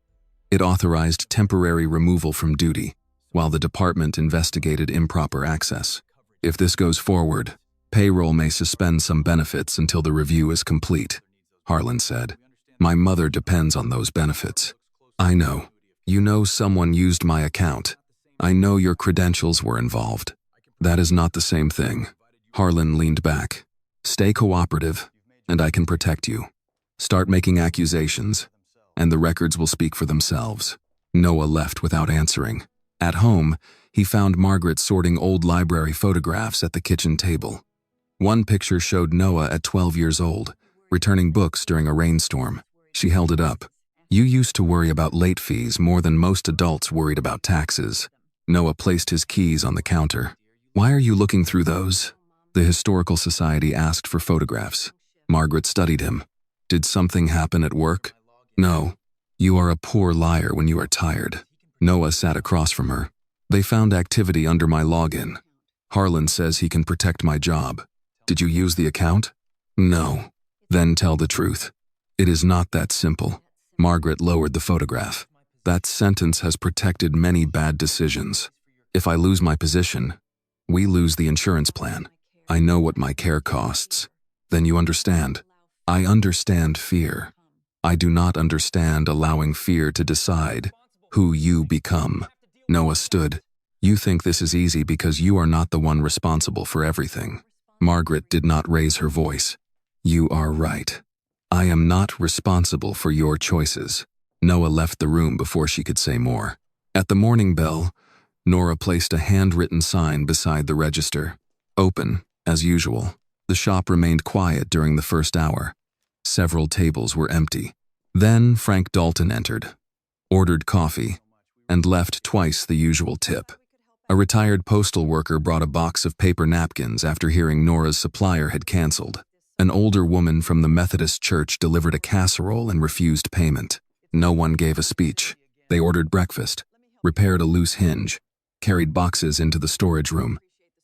It authorized temporary removal from duty, while the department investigated improper access. If this goes forward, payroll may suspend some benefits until the review is complete, Harlan said. My mother depends on those benefits. I know. You know someone used my account. I know your credentials were involved. That is not the same thing. Harlan leaned back. Stay cooperative, and I can protect you. Start making accusations, and the records will speak for themselves. Noah left without answering. At home, he found Margaret sorting old library photographs at the kitchen table. One picture showed Noah at 12 years old, returning books during a rainstorm. She held it up. You used to worry about late fees more than most adults worried about taxes. Noah placed his keys on the counter. Why are you looking through those? The Historical Society asked for photographs. Margaret studied him. Did something happen at work? No. You are a poor liar when you are tired. Noah sat across from her. They found activity under my login. Harlan says he can protect my job. Did you use the account? No. Then tell the truth. It is not that simple. Margaret lowered the photograph. That sentence has protected many bad decisions. If I lose my position, we lose the insurance plan. I know what my care costs. Then you understand. I understand fear. I do not understand allowing fear to decide who you become. Noah stood. You think this is easy because you are not the one responsible for everything. Margaret did not raise her voice. You are right. I am not responsible for your choices. Noah left the room before she could say more. At the morning bell, Nora placed a handwritten sign beside the register. Open, as usual. The shop remained quiet during the first hour. Several tables were empty. Then Frank Dalton entered, ordered coffee, and left twice the usual tip. A retired postal worker brought a box of paper napkins after hearing Nora's supplier had canceled. An older woman from the Methodist church delivered a casserole and refused payment. No one gave a speech. They ordered breakfast, repaired a loose hinge, carried boxes into the storage room,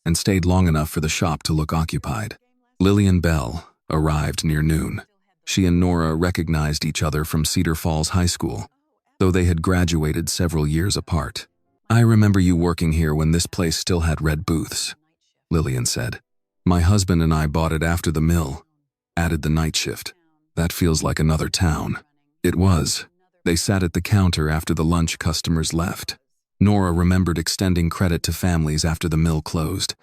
and stayed long enough for the shop to look occupied. Lillian Bell arrived near noon. She and Nora recognized each other from Cedar Falls High School, though they had graduated several years apart. I remember you working here when this place still had red booths, Lillian said. My husband and I bought it after the mill, added the night shift. That feels like another town. It was. They sat at the counter after the lunch customers left. Nora remembered extending credit to families after the mill closed.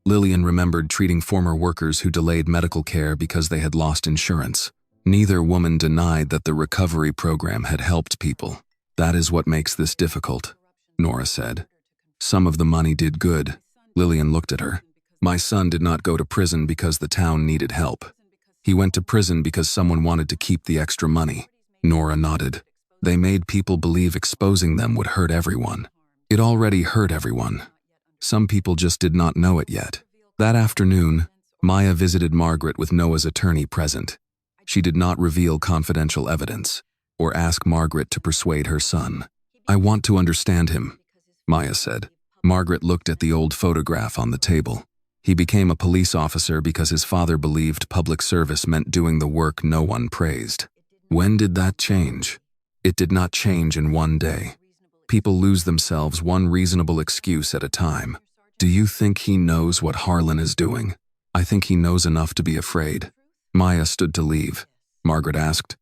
Lillian remembered treating former workers who delayed medical care because they had lost insurance. Neither woman denied that the recovery program had helped people. That is what makes this difficult, Nora said. Some of the money did good. Lillian looked at her. My son did not go to prison because the town needed help. He went to prison because someone wanted to keep the extra money. Nora nodded. They made people believe exposing them would hurt everyone. It already hurt everyone. Some people just did not know it yet. That afternoon, Maya visited Margaret with Noah's attorney present. She did not reveal confidential evidence or ask Margaret to persuade her son. I want to understand him, Maya said. Margaret looked at the old photograph on the table. He became a police officer because his father believed public service meant doing the work no one praised. When did that change? It did not change in one day. People lose themselves one reasonable excuse at a time. Do you think he knows what Harlan is doing? I think he knows enough to be afraid. Maya stood to leave. Margaret asked,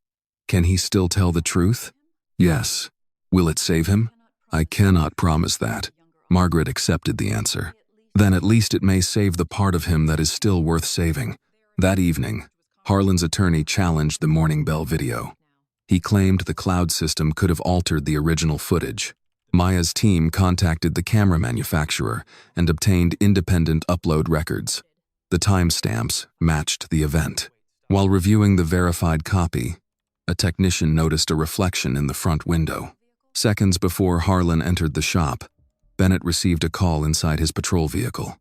Can he still tell the truth? Yes. Will it save him? I cannot promise that. Margaret accepted the answer. Then at least it may save the part of him that is still worth saving. That evening, Harlan's attorney challenged the Morning Bell video. He claimed the cloud system could have altered the original footage. Maya's team contacted the camera manufacturer and obtained independent upload records. The timestamps matched the event. While reviewing the verified copy, a technician noticed a reflection in the front window. Seconds before Harlan entered the shop, Bennett received a call inside his patrol vehicle.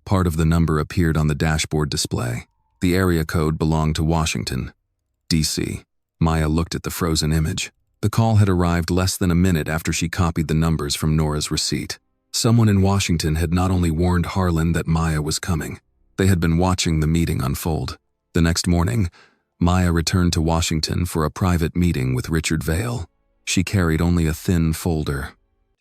Part of the number appeared on the dashboard display. The area code belonged to Washington, D.C. Maya looked at the frozen image. The call had arrived less than a minute after she copied the numbers from Nora's receipt. Someone in Washington had not only warned Harlan that Maya was coming, they had been watching the meeting unfold. The next morning, Maya returned to Washington for a private meeting with Richard Vale. She carried only a thin folder.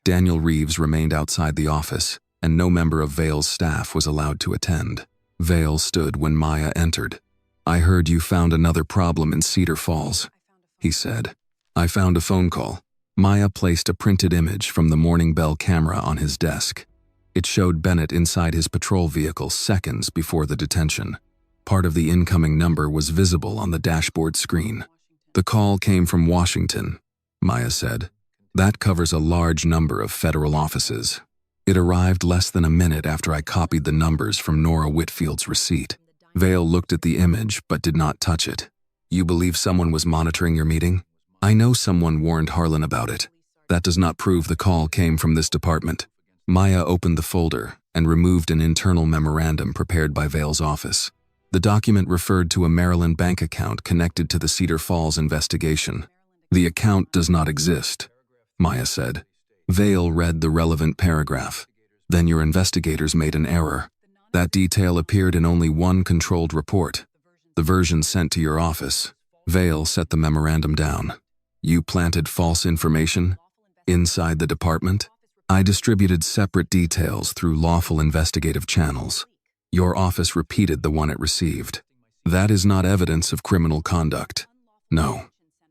Daniel Reeves remained outside the office, and no member of Vale's staff was allowed to attend. Vale stood when Maya entered. I heard you found another problem in Cedar Falls, he said. I found a phone call. Maya placed a printed image from the Morning Bell camera on his desk. It showed Bennett inside his patrol vehicle seconds before the detention. Part of the incoming number was visible on the dashboard screen. The call came from Washington, Maya said. That covers a large number of federal offices. It arrived less than a minute after I copied the numbers from Nora Whitfield's receipt. Vale looked at the image but did not touch it. You believe someone was monitoring your meeting? I know someone warned Harlan about it. That does not prove the call came from this department. Maya opened the folder and removed an internal memorandum prepared by Vale's office. The document referred to a Maryland bank account connected to the Cedar Falls investigation. The account does not exist, Maya said. Vale read the relevant paragraph. Then your investigators made an error. That detail appeared in only one controlled report, the version sent to your office. Vale set the memorandum down. You planted false information inside the department? I distributed separate details through lawful investigative channels. Your office repeated the one it received. That is not evidence of criminal conduct. No,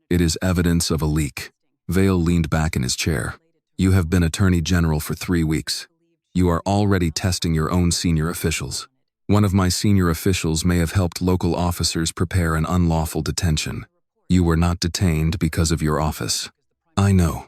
it is evidence of a leak. Vale leaned back in his chair. You have been Attorney General for 3 weeks. You are already testing your own senior officials. One of my senior officials may have helped local officers prepare an unlawful detention. You were not detained because of your office. I know.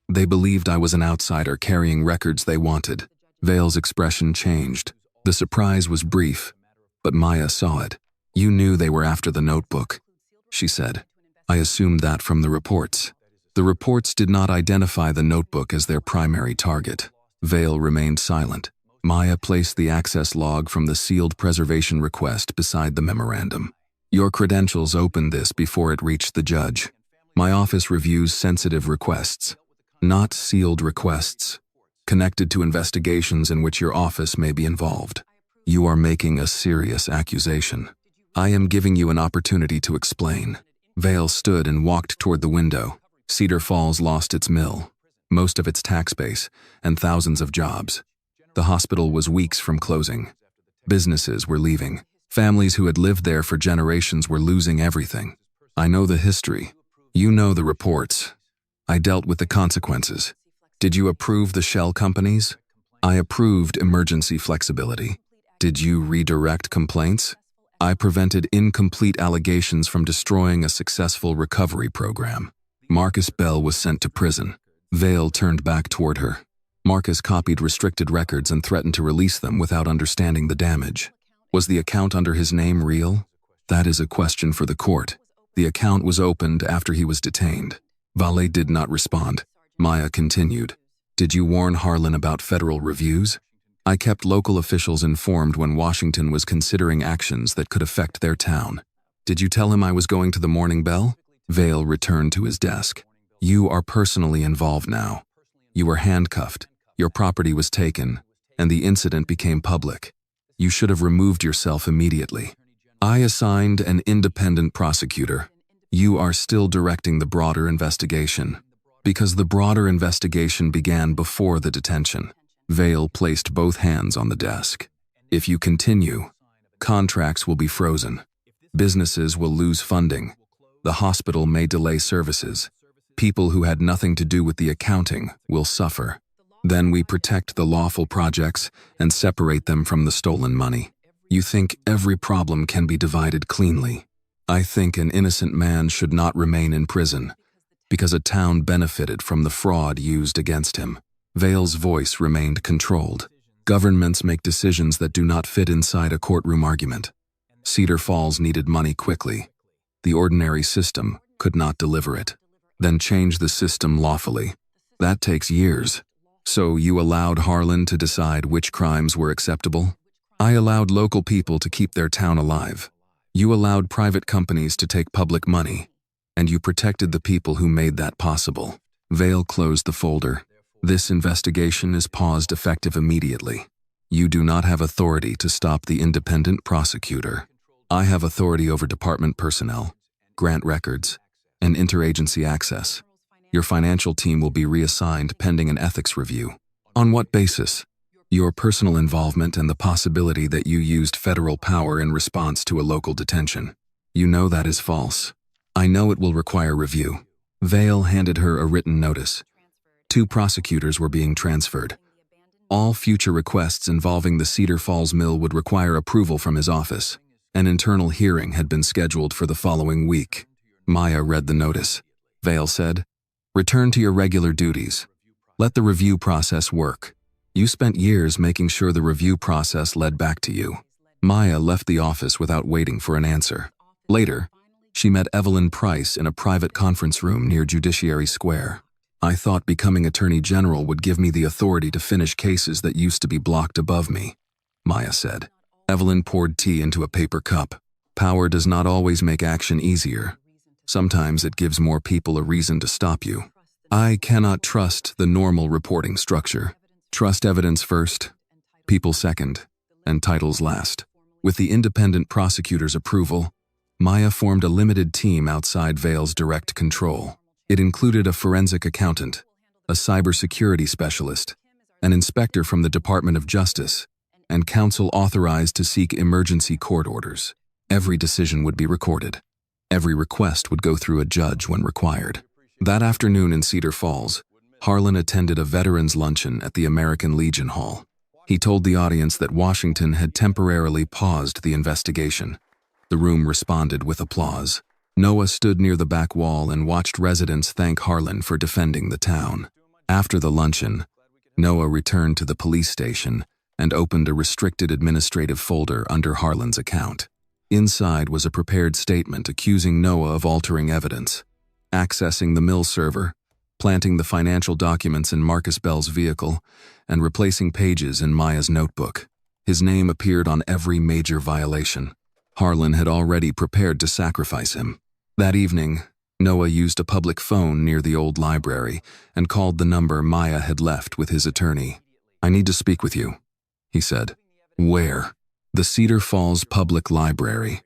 They believed I was an outsider carrying records they wanted. Vale's expression changed. The surprise was brief, but Maya saw it. You knew they were after the notebook, she said. I assumed that from the reports. The reports did not identify the notebook as their primary target. Vale remained silent. Maya placed the access log from the sealed preservation request beside the memorandum. Your credentials opened this before it reached the judge. My office reviews sensitive requests, not sealed requests, connected to investigations in which your office may be involved. You are making a serious accusation. I am giving you an opportunity to explain. Vale stood and walked toward the window. Cedar Falls lost its mill, most of its tax base, and thousands of jobs. The hospital was weeks from closing. Businesses were leaving. Families who had lived there for generations were losing everything. I know the history. You know the reports. I dealt with the consequences. Did you approve the shell companies? I approved emergency flexibility. Did you redirect complaints? I prevented incomplete allegations from destroying a successful recovery program. Marcus Bell was sent to prison. Vale turned back toward her. Marcus copied restricted records and threatened to release them without understanding the damage. Was the account under his name real? That is a question for the court. The account was opened after he was detained. Vale did not respond. Maya continued. Did you warn Harlan about federal reviews? I kept local officials informed when Washington was considering actions that could affect their town. Did you tell him I was going to the Morning Bell? Vale returned to his desk. You are personally involved now. You were handcuffed, your property was taken, and the incident became public. You should have removed yourself immediately. I assigned an independent prosecutor. You are still directing the broader investigation. Because the broader investigation began before the detention. Vale placed both hands on the desk. If you continue, contracts will be frozen. Businesses will lose funding. The hospital may delay services. People who had nothing to do with the accounting will suffer. Then we protect the lawful projects and separate them from the stolen money. You think every problem can be divided cleanly. I think an innocent man should not remain in prison because a town benefited from the fraud used against him. Vale's voice remained controlled. Governments make decisions that do not fit inside a courtroom argument. Cedar Falls needed money quickly. The ordinary system could not deliver it. Then change the system lawfully. That takes years. So you allowed Harlan to decide which crimes were acceptable? I allowed local people to keep their town alive. You allowed private companies to take public money. And you protected the people who made that possible. Vale closed the folder. This investigation is paused effective immediately. You do not have authority to stop the independent prosecutor. I have authority over department personnel, grant records, and interagency access. Your financial team will be reassigned pending an ethics review. On what basis? Your personal involvement and the possibility that you used federal power in response to a local detention. You know that is false. I know it will require review. Vale handed her a written notice. 2 prosecutors were being transferred. All future requests involving the Cedar Falls mill would require approval from his office. An internal hearing had been scheduled for the following week. Maya read the notice. Vale said, "Return to your regular duties. Let the review process work. You spent years making sure the review process led back to you." Maya left the office without waiting for an answer. Later, she met Evelyn Price in a private conference room near Judiciary Square. I thought becoming Attorney General would give me the authority to finish cases that used to be blocked above me, Maya said. Evelyn poured tea into a paper cup. Power does not always make action easier. Sometimes it gives more people a reason to stop you. I cannot trust the normal reporting structure. Trust evidence first, people second, and titles last. With the independent prosecutor's approval, Maya formed a limited team outside Vale's direct control. It included a forensic accountant, a cybersecurity specialist, an inspector from the Department of Justice, and counsel authorized to seek emergency court orders. Every decision would be recorded. Every request would go through a judge when required. That afternoon in Cedar Falls, Harlan attended a veterans luncheon at the American Legion Hall. He told the audience that Washington had temporarily paused the investigation. The room responded with applause. Noah stood near the back wall and watched residents thank Harlan for defending the town. After the luncheon, Noah returned to the police station and opened a restricted administrative folder under Harlan's account. Inside was a prepared statement accusing Noah of altering evidence, accessing the mill server, planting the financial documents in Marcus Bell's vehicle, and replacing pages in Maya's notebook. His name appeared on every major violation. Harlan had already prepared to sacrifice him. That evening, Noah used a public phone near the old library and called the number Maya had left with his attorney. "I need to speak with you," he said. "Where?" "The Cedar Falls Public Library."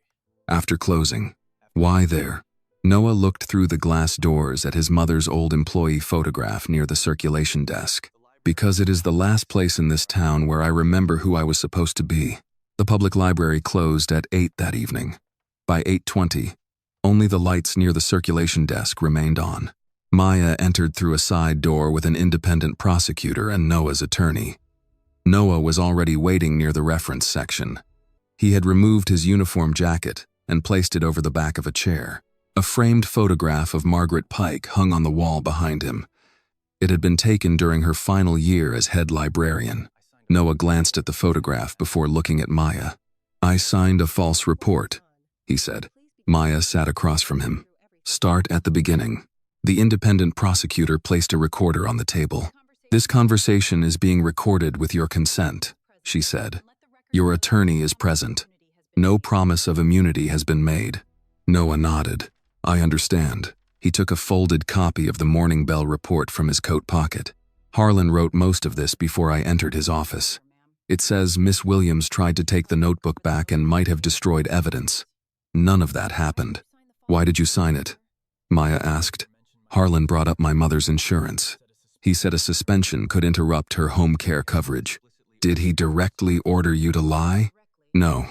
"After closing." "Why there?" Noah looked through the glass doors at his mother's old employee photograph near the circulation desk. "Because it is the last place in this town where I remember who I was supposed to be." The public library closed at 8 that evening. By 8:20, only the lights near the circulation desk remained on. Maya entered through a side door with an independent prosecutor and Noah's attorney. Noah was already waiting near the reference section. He had removed his uniform jacket and placed it over the back of a chair. A framed photograph of Margaret Pike hung on the wall behind him. It had been taken during her final year as head librarian. Noah glanced at the photograph before looking at Maya. "I signed a false report," he said. Maya sat across from him. "Start at the beginning." The independent prosecutor placed a recorder on the table. "This conversation is being recorded with your consent," she said. "Your attorney is present. No promise of immunity has been made." Noah nodded. "I understand." He took a folded copy of the Morning Bell report from his coat pocket. "Harlan wrote most of this before I entered his office. It says Miss Williams tried to take the notebook back and might have destroyed evidence. None of that happened." "Why did you sign it?" Maya asked. "Harlan brought up my mother's insurance. He said a suspension could interrupt her home care coverage." "Did he directly order you to lie?" "No.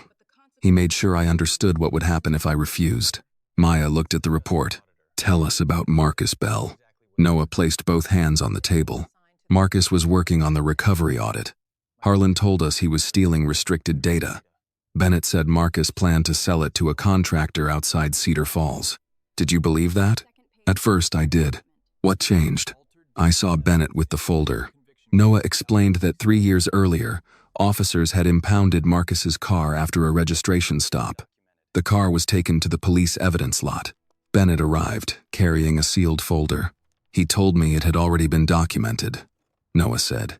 He made sure I understood what would happen if I refused." Maya looked at the report. "Tell us about Marcus Bell." Noah placed both hands on the table. "Marcus was working on the recovery audit. Harlan told us he was stealing restricted data. Bennett said Marcus planned to sell it to a contractor outside Cedar Falls. Did you believe that?" "At first I did." "What changed?" "I saw Bennett with the folder." Noah explained that 3 years earlier, officers had impounded Marcus's car after a registration stop. The car was taken to the police evidence lot. Bennett arrived, carrying a sealed folder. "He told me it had already been documented," Noah said.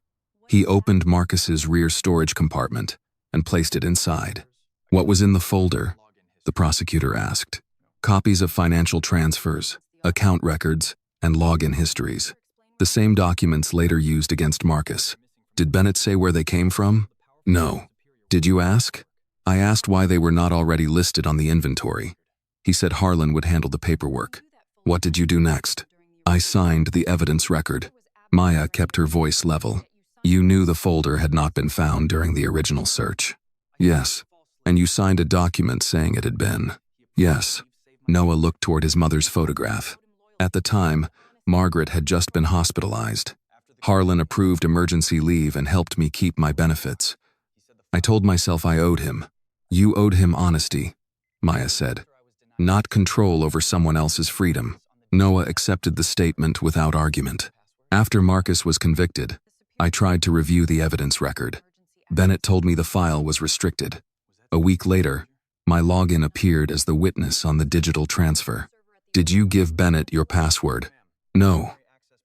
"He opened Marcus's rear storage compartment and placed it inside." "What was in the folder?" the prosecutor asked. "Copies of financial transfers, account records, and login histories. The same documents later used against Marcus." "Did Bennett say where they came from?" "No." "Did you ask?" "I asked why they were not already listed on the inventory. He said Harlan would handle the paperwork." "What did you do next?" "I signed the evidence record." Maya kept her voice level. "You knew the folder had not been found during the original search?" "Yes." "And you signed a document saying it had been?" "Yes." Noah looked toward his mother's photograph. At the time, Margaret had just been hospitalized. Harlan approved emergency leave and helped me keep my benefits. I told myself I owed him. "You owed him honesty," Maya said. "Not control over someone else's freedom." Noah accepted the statement without argument. "After Marcus was convicted, I tried to review the evidence record. Bennett told me the file was restricted. A week later, my login appeared as the witness on the digital transfer." "Did you give Bennett your password?" "No."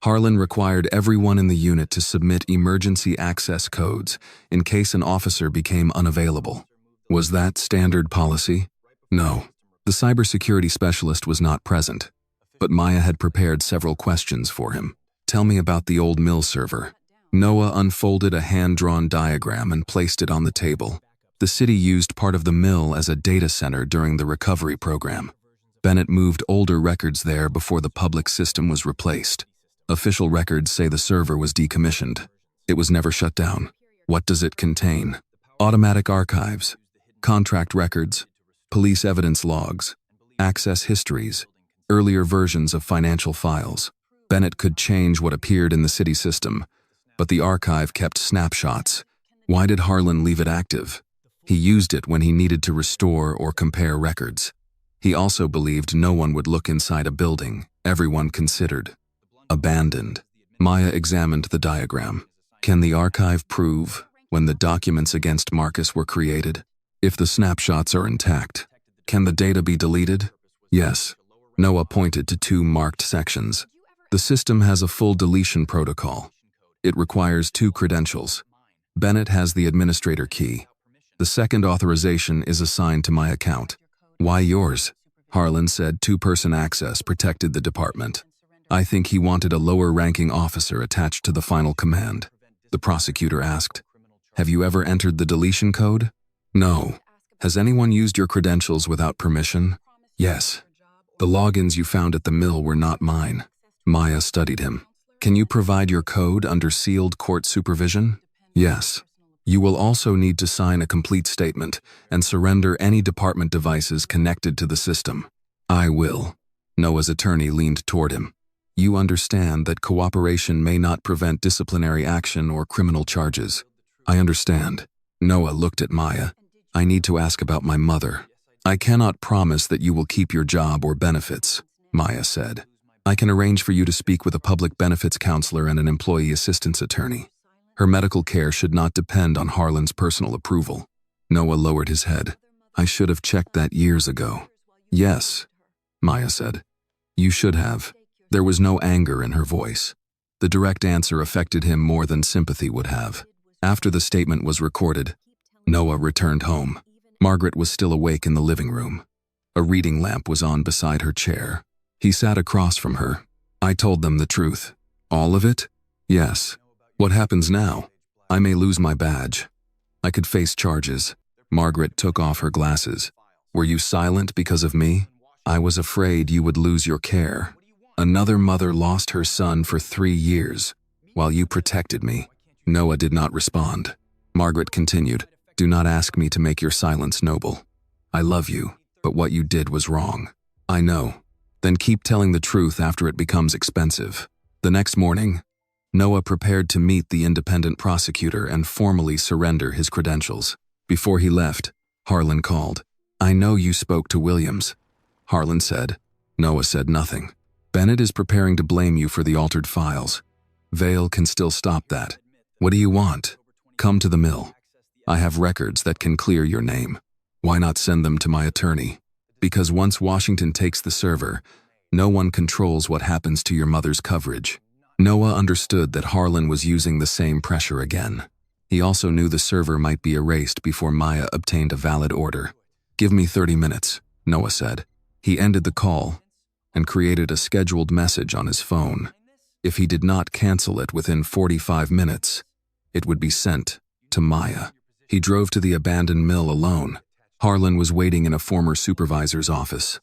Harlan required everyone in the unit to submit emergency access codes in case an officer became unavailable. "Was that standard policy?" "No." The cybersecurity specialist was not present, but Maya had prepared several questions for him. "Tell me about the old mill server." Noah unfolded a hand-drawn diagram and placed it on the table. The city used part of the mill as a data center during the recovery program. Bennett moved older records there before the public system was replaced. Official records say the server was decommissioned. It was never shut down. "What does it contain?" "Automatic archives, contract records, police evidence logs, access histories, earlier versions of financial files." Bennett could change what appeared in the city system, but the archive kept snapshots. Why did Harlan leave it active? He used it when he needed to restore or compare records. He also believed no one would look inside a building, everyone considered abandoned. Maya examined the diagram. "Can the archive prove when the documents against Marcus were created? If the snapshots are intact, can the data be deleted?" "Yes." Noah pointed to 2 marked sections. "The system has a full deletion protocol. It requires 2 credentials. Bennett has the administrator key. The second authorization is assigned to my account." "Why yours?" Harlan said 2-person access protected the department. "I think he wanted a lower-ranking officer attached to the final command." The prosecutor asked, "Have you ever entered the deletion code?" "No." "Has anyone used your credentials without permission?" "Yes." "The logins you found at the mill were not mine." Maya studied him. "Can you provide your code under sealed court supervision?" "Yes." "You will also need to sign a complete statement and surrender any department devices connected to the system." "I will." Noah's attorney leaned toward him. "You understand that cooperation may not prevent disciplinary action or criminal charges." "I understand." Noah looked at Maya. "I need to ask about my mother." "I cannot promise that you will keep your job or benefits," Maya said. I can arrange for you to speak with a public benefits counselor and an employee assistance attorney. Her medical care should not depend on Harlan's personal approval. Noah lowered his head. I should have checked that years ago. Yes, Maya said. You should have. There was no anger in her voice. The direct answer affected him more than sympathy would have. After the statement was recorded, Noah returned home. Margaret was still awake in the living room. A reading lamp was on beside her chair. He sat across from her. I told them the truth. All of it? Yes. What happens now? I may lose my badge. I could face charges. Margaret took off her glasses. Were you silent because of me? I was afraid you would lose your care. Another mother lost her son for 3 years, while you protected me. Noah did not respond. Margaret continued, Do not ask me to make your silence noble. I love you, but what you did was wrong. I know. Then keep telling the truth after it becomes expensive. The next morning, Noah prepared to meet the independent prosecutor and formally surrender his credentials. Before he left, Harlan called. I know you spoke to Williams. Harlan said. Noah said nothing. Bennett is preparing to blame you for the altered files. Vale can still stop that. What do you want? Come to the mill. I have records that can clear your name. Why not send them to my attorney? Because once Washington takes the server, no one controls what happens to your mother's coverage. Noah understood that Harlan was using the same pressure again. He also knew the server might be erased before Maya obtained a valid order. Give me 30 minutes, Noah said. He ended the call and created a scheduled message on his phone. If he did not cancel it within 45 minutes, it would be sent to Maya. He drove to the abandoned mill alone. Harlan was waiting in a former supervisor's office.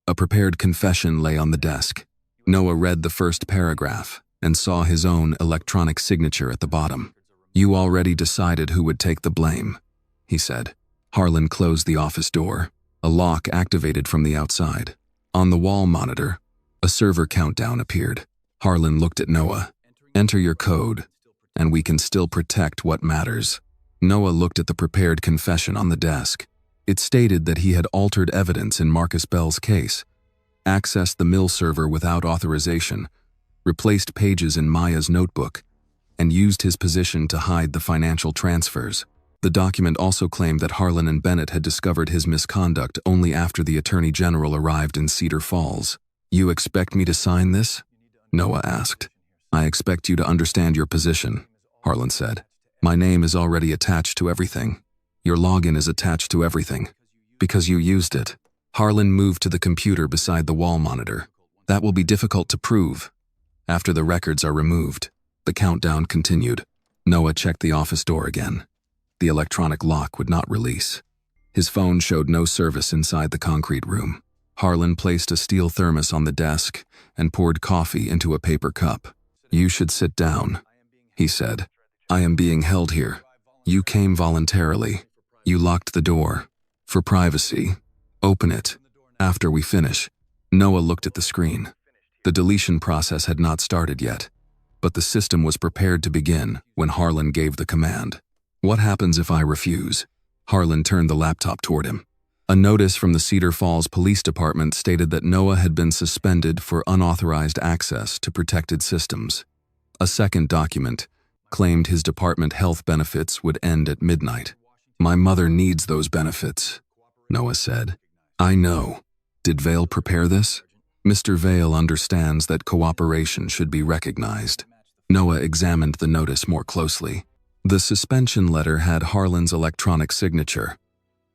A prepared confession lay on the desk. Noah read the first paragraph and saw his own electronic signature at the bottom. You already decided who would take the blame, he said. Harlan closed the office door. A lock activated from the outside. On the wall monitor, a server countdown appeared. Harlan looked at Noah. Enter your code, and we can still protect what matters. Noah looked at the prepared confession on the desk. It stated that he had altered evidence in Marcus Bell's case, accessed the mill server without authorization, replaced pages in Maya's notebook, and used his position to hide the financial transfers. The document also claimed that Harlan and Bennett had discovered his misconduct only after the Attorney General arrived in Cedar Falls. You expect me to sign this? Noah asked. I expect you to understand your position, Harlan said. My name is already attached to everything. Your login is attached to everything. Because you used it. Harlan moved to the computer beside the wall monitor. That will be difficult to prove. After the records are removed, the countdown continued. Noah checked the office door again. The electronic lock would not release. His phone showed no service inside the concrete room. Harlan placed a steel thermos on the desk and poured coffee into a paper cup. You should sit down, he said. I am being held here. You came voluntarily. You locked the door. For privacy. Open it. After we finish. Noah looked at the screen. The deletion process had not started yet, but the system was prepared to begin when Harlan gave the command. What happens if I refuse? Harlan turned the laptop toward him. A notice from the Cedar Falls Police Department stated that Noah had been suspended for unauthorized access to protected systems. A second document claimed his department health benefits would end at midnight. My mother needs those benefits, Noah said. I know. Did Vale prepare this? Mr. Vale understands that cooperation should be recognized. Noah examined the notice more closely. The suspension letter had Harlan's electronic signature.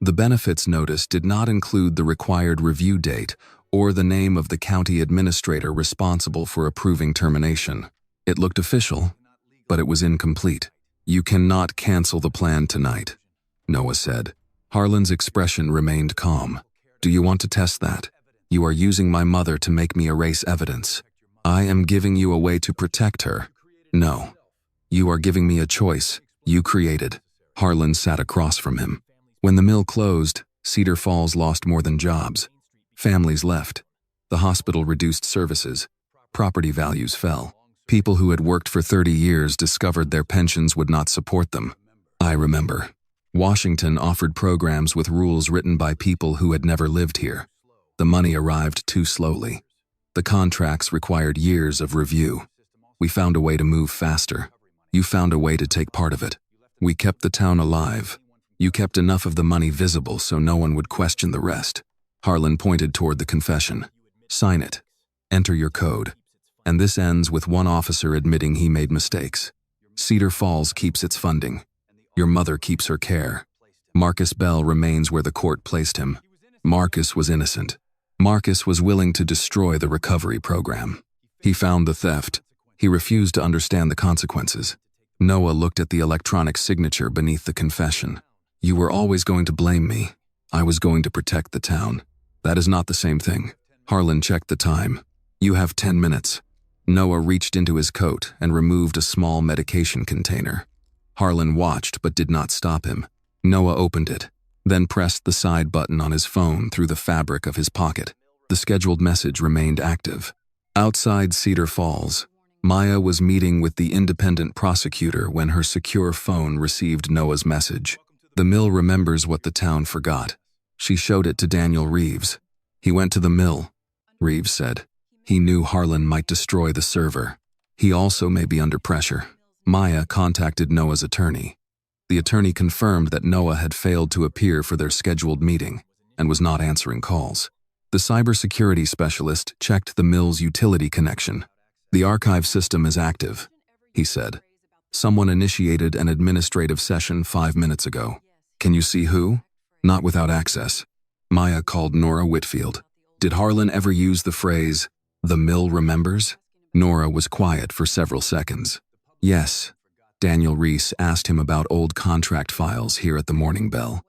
The benefits notice did not include the required review date or the name of the county administrator responsible for approving termination. It looked official, but it was incomplete. You cannot cancel the plan tonight, Noah said. Harlan's expression remained calm. Do you want to test that? You are using my mother to make me erase evidence. I am giving you a way to protect her. No. You are giving me a choice you created. Harlan sat across from him. When the mill closed, Cedar Falls lost more than jobs. Families left. The hospital reduced services. Property values fell. People who had worked for 30 years discovered their pensions would not support them. I remember. Washington offered programs with rules written by people who had never lived here. The money arrived too slowly. The contracts required years of review. We found a way to move faster. You found a way to take part of it. We kept the town alive. You kept enough of the money visible so no one would question the rest. Harlan pointed toward the confession. Sign it. Enter your code. And this ends with one officer admitting he made mistakes. Cedar Falls keeps its funding. Your mother keeps her care. Marcus Bell remains where the court placed him. Marcus was innocent. Marcus was willing to destroy the recovery program. He found the theft. He refused to understand the consequences. Noah looked at the electronic signature beneath the confession. You were always going to blame me. I was going to protect the town. That is not the same thing. Harlan checked the time. You have 10 minutes. Noah reached into his coat and removed a small medication container. Harlan watched but did not stop him. Noah opened it, then pressed the side button on his phone through the fabric of his pocket. The scheduled message remained active. Outside Cedar Falls, Maya was meeting with the independent prosecutor when her secure phone received Noah's message. The mill remembers what the town forgot. She showed it to Daniel Reeves. He went to the mill, Reeves said. He knew Harlan might destroy the server. He also may be under pressure. Maya contacted Noah's attorney. The attorney confirmed that Noah had failed to appear for their scheduled meeting and was not answering calls. The cybersecurity specialist checked the mill's utility connection. The archive system is active, he said. Someone initiated an administrative session 5 minutes ago. Can you see who? Not without access. Maya called Nora Whitfield. Did Harlan ever use the phrase, "The mill remembers"? Nora was quiet for several seconds. Yes. Daniel Reese asked him about old contract files here at the Morning Bell.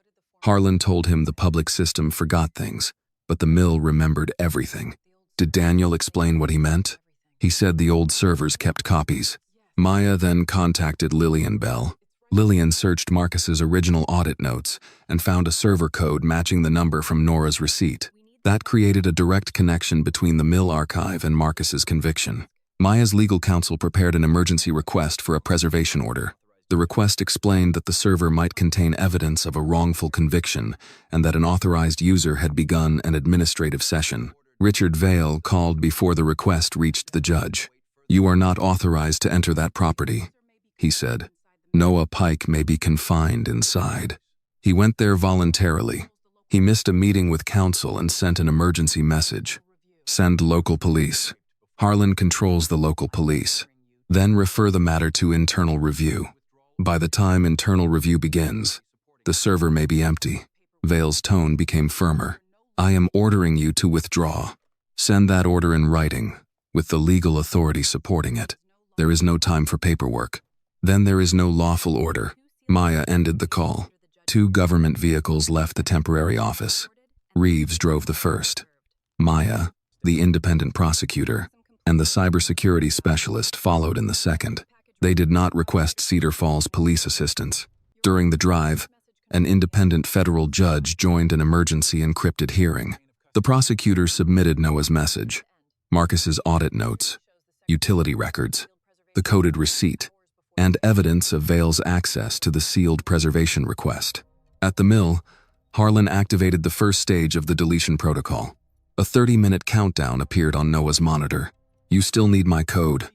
Harlan told him the public system forgot things, but the mill remembered everything. Did Daniel explain what he meant? He said the old servers kept copies. Maya then contacted Lillian Bell. Lillian searched Marcus's original audit notes and found a server code matching the number from Nora's receipt. That created a direct connection between the mill archive and Marcus's conviction. Maya's legal counsel prepared an emergency request for a preservation order. The request explained that the server might contain evidence of a wrongful conviction and that an authorized user had begun an administrative session. Richard Vale called before the request reached the judge. You are not authorized to enter that property, he said. Noah Pike may be confined inside. He went there voluntarily. He missed a meeting with counsel and sent an emergency message. Send local police. Harlan controls the local police. Then refer the matter to internal review. By the time internal review begins, the server may be empty. Vale's tone became firmer. I am ordering you to withdraw. Send that order in writing, with the legal authority supporting it. There is no time for paperwork. Then there is no lawful order. Maya ended the call. 2 government vehicles left the temporary office. Reeves drove the first. Maya, the independent prosecutor, and the cybersecurity specialist followed in the second. They did not request Cedar Falls police assistance. During the drive, an independent federal judge joined an emergency encrypted hearing. The prosecutor submitted Noah's message, Marcus's audit notes, utility records, the coded receipt, and evidence of Vale's access to the sealed preservation request. At the mill, Harlan activated the first stage of the deletion protocol. A 30-minute countdown appeared on Noah's monitor. You still need my code,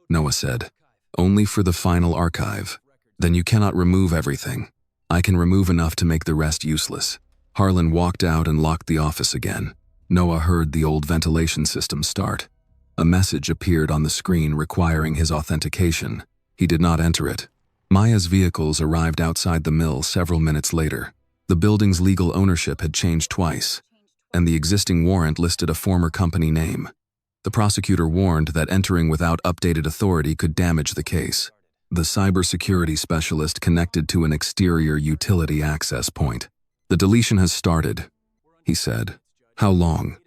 Noah said. Only for the final archive. Then you cannot remove everything. I can remove enough to make the rest useless. Harlan walked out and locked the office again. Noah heard the old ventilation system start. A message appeared on the screen requiring his authentication. He did not enter it. Maya's vehicles arrived outside the mill several minutes later. The building's legal ownership had changed twice, and the existing warrant listed a former company name. The prosecutor warned that entering without updated authority could damage the case. The cybersecurity specialist connected to an exterior utility access point. The deletion has started, he said. How long?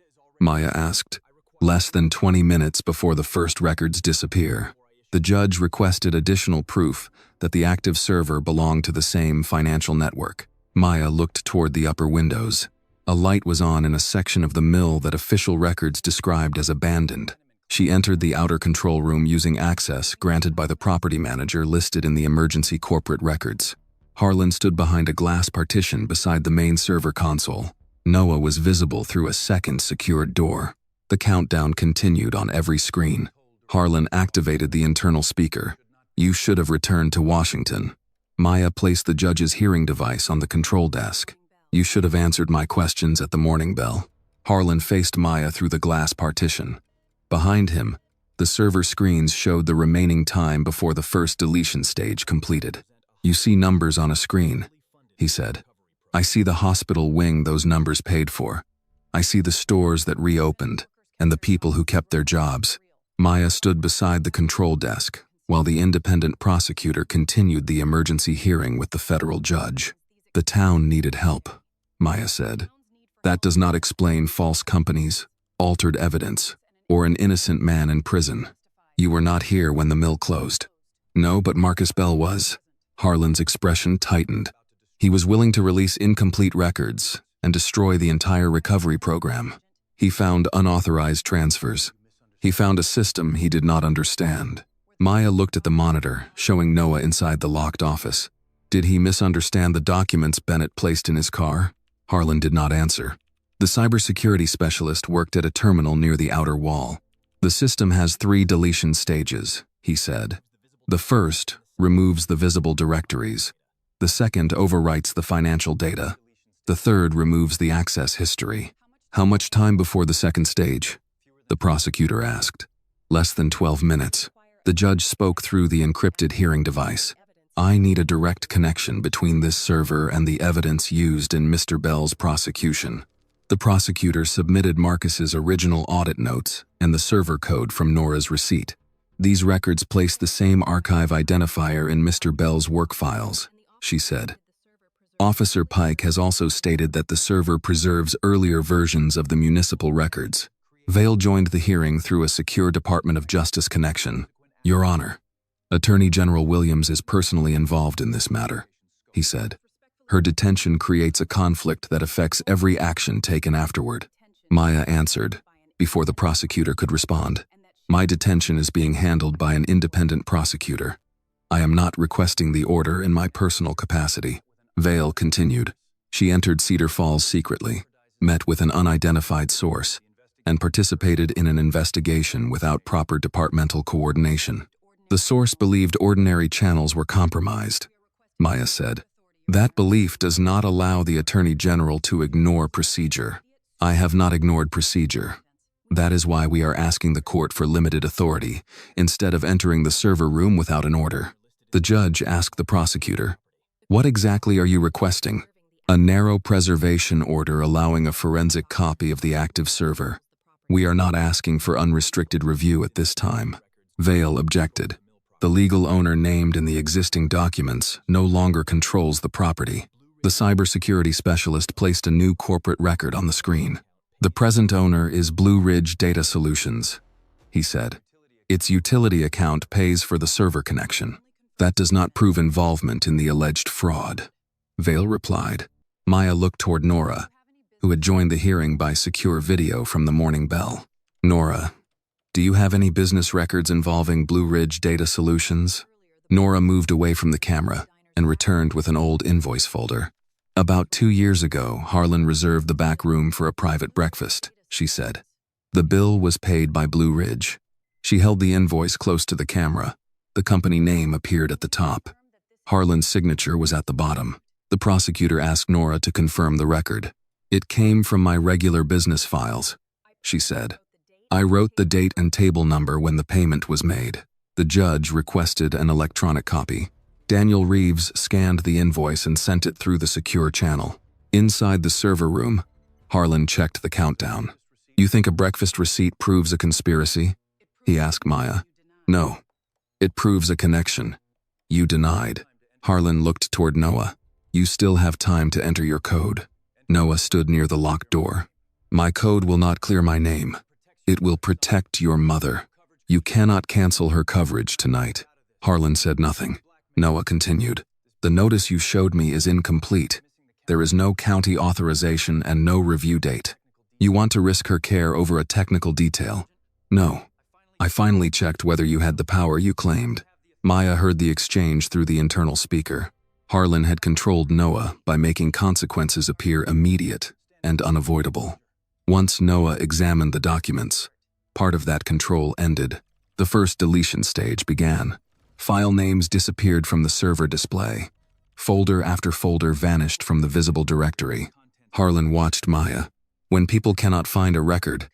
Maya asked. Less than 20 minutes before the first records disappear. The judge requested additional proof that the active server belonged to the same financial network. Maya looked toward the upper windows. A light was on in a section of the mill that official records described as abandoned. She entered the outer control room using access granted by the property manager listed in the emergency corporate records. Harlan stood behind a glass partition beside the main server console. Noah was visible through a second secured door. The countdown continued on every screen. Harlan activated the internal speaker. "You should have returned to Washington." Maya placed the judge's hearing device on the control desk. "You should have answered my questions at the morning bell." Harlan faced Maya through the glass partition. Behind him, the server screens showed the remaining time before the first deletion stage completed. "You see numbers on a screen," he said. "I see the hospital wing those numbers paid for. I see the stores that reopened, and the people who kept their jobs." Maya stood beside the control desk, while the independent prosecutor continued the emergency hearing with the federal judge. "The town needed help," Maya said. "That does not explain false companies, altered evidence, or an innocent man in prison. You were not here when the mill closed." "No, but Marcus Bell was." Harlan's expression tightened. He was willing to release incomplete records and destroy the entire recovery program. He found unauthorized transfers. He found a system he did not understand. Maya looked at the monitor, showing Noah inside the locked office. Did he misunderstand the documents Bennett placed in his car? Harlan did not answer. The cybersecurity specialist worked at a terminal near the outer wall. "The system has 3 deletion stages," he said. "The first removes the visible directories. The second overwrites the financial data. The third removes the access history." "How much time before the second stage?" the prosecutor asked. "Less than 12 minutes. The judge spoke through the encrypted hearing device. "I need a direct connection between this server and the evidence used in Mr. Bell's prosecution." The prosecutor submitted Marcus's original audit notes and the server code from Nora's receipt. "These records place the same archive identifier in Mr. Bell's work files," she said. "Officer Pike has also stated that the server preserves earlier versions of the municipal records." Vale joined the hearing through a secure Department of Justice connection. "Your Honor, Attorney General Williams is personally involved in this matter," he said. "Her detention creates a conflict that affects every action taken afterward." Maya answered, before the prosecutor could respond. "My detention is being handled by an independent prosecutor. I am not requesting the order in my personal capacity." Vale continued. "She entered Cedar Falls secretly, met with an unidentified source, and participated in an investigation without proper departmental coordination. The source believed ordinary channels were compromised," Maya said. "That belief does not allow the Attorney General to ignore procedure. I have not ignored procedure. That is why we are asking the court for limited authority, instead of entering the server room without an order." The judge asked the prosecutor, "What exactly are you requesting?" "A narrow preservation order allowing a forensic copy of the active server. We are not asking for unrestricted review at this time." Vale objected. "The legal owner named in the existing documents no longer controls the property." The cybersecurity specialist placed a new corporate record on the screen. "The present owner is Blue Ridge Data Solutions," he said. "Its utility account pays for the server connection. That does not prove involvement in the alleged fraud," Vale replied. Maya looked toward Nora, who had joined the hearing by secure video from the morning bell. "Nora, do you have any business records involving Blue Ridge Data Solutions?" Nora moved away from the camera and returned with an old invoice folder. "About 2 years ago, Harlan reserved the back room for a private breakfast," she said. "The bill was paid by Blue Ridge." She held the invoice close to the camera. The company name appeared at the top. Harlan's signature was at the bottom. The prosecutor asked Nora to confirm the record. "It came from my regular business files," she said. "I wrote the date and table number when the payment was made." The judge requested an electronic copy. Daniel Reeves scanned the invoice and sent it through the secure channel. Inside the server room, Harlan checked the countdown. "You think a breakfast receipt proves a conspiracy?" he asked Maya. "No. It proves a connection." "You denied." Harlan looked toward Noah. "You still have time to enter your code." Noah stood near the locked door. "My code will not clear my name. It will protect your mother. You cannot cancel her coverage tonight." Harlan said nothing. Noah continued. "The notice you showed me is incomplete. There is no county authorization and no review date. You want to risk her care over a technical detail." "No. I finally checked whether you had the power you claimed." Maya heard the exchange through the internal speaker. Harlan had controlled Noah by making consequences appear immediate and unavoidable. Once Noah examined the documents, part of that control ended. The first deletion stage began. File names disappeared from the server display. Folder after folder vanished from the visible directory. Harlan watched Maya. When people cannot find a record,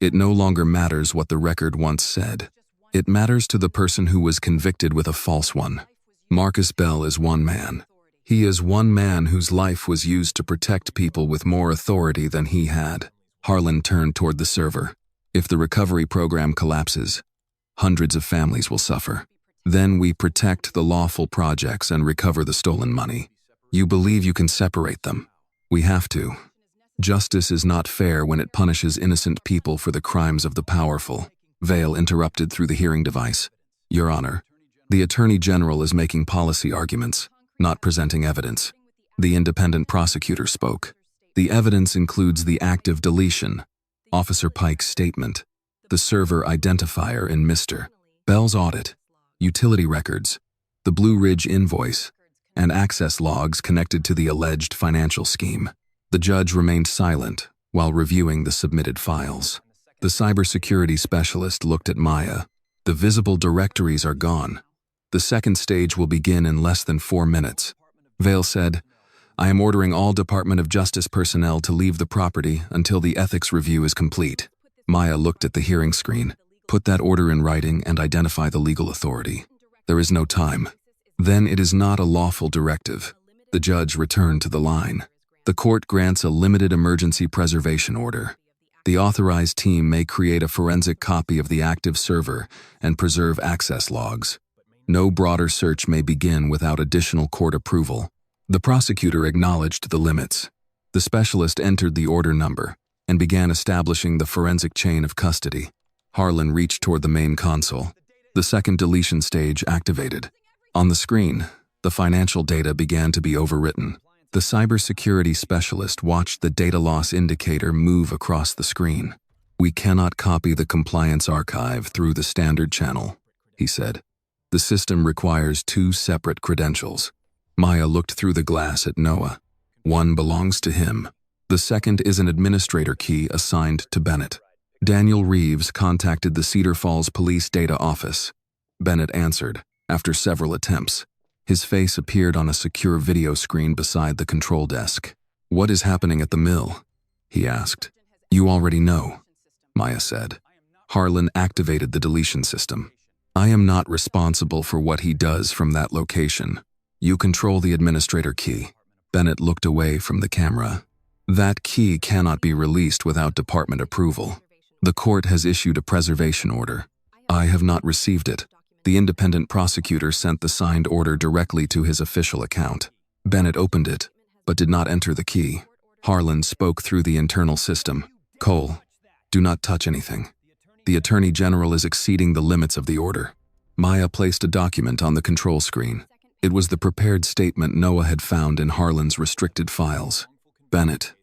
it no longer matters what the record once said. It matters to the person who was convicted with a false one. Marcus Bell is one man. He is one man whose life was used to protect people with more authority than he had. Harlan turned toward the server. If the recovery program collapses, hundreds of families will suffer. Then we protect the lawful projects and recover the stolen money. You believe you can separate them. We have to. Justice is not fair when it punishes innocent people for the crimes of the powerful. Vale interrupted through the hearing device. Your Honor, the Attorney General is making policy arguments, not presenting evidence. The independent prosecutor spoke. The evidence includes the act of deletion, Officer Pike's statement, the server identifier in Mr. Bell's audit, utility records, the Blue Ridge invoice, and access logs connected to the alleged financial scheme. The judge remained silent while reviewing the submitted files. The cybersecurity specialist looked at Maya. The visible directories are gone. The second stage will begin in less than 4 minutes. Vale said, I am ordering all Department of Justice personnel to leave the property until the ethics review is complete. Maya looked at the hearing screen. Put that order in writing and identify the legal authority. There is no time. Then it is not a lawful directive. The judge returned to the line. The court grants a limited emergency preservation order. The authorized team may create a forensic copy of the active server and preserve access logs. No broader search may begin without additional court approval. The prosecutor acknowledged the limits. The specialist entered the order number and began establishing the forensic chain of custody. Harlan reached toward the main console. The second deletion stage activated. On the screen, the financial data began to be overwritten. The cybersecurity specialist watched the data loss indicator move across the screen. We cannot copy the compliance archive through the standard channel, he said. The system requires 2 separate credentials. Maya looked through the glass at Noah. One belongs to him. The second is an administrator key assigned to Bennett. Daniel Reeves contacted the Cedar Falls Police Data Office. Bennett answered, after several attempts. His face appeared on a secure video screen beside the control desk. What is happening at the mill? He asked. You already know, Maya said. Harlan activated the deletion system. I am not responsible for what he does from that location. You control the administrator key. Bennett looked away from the camera. That key cannot be released without department approval. The court has issued a preservation order. I have not received it. The independent prosecutor sent the signed order directly to his official account. Bennett opened it, but did not enter the key. Harlan spoke through the internal system. Cole, do not touch anything. The Attorney General is exceeding the limits of the order. Maya placed a document on the control screen. It was the prepared statement Noah had found in Harlan's restricted files. Bennett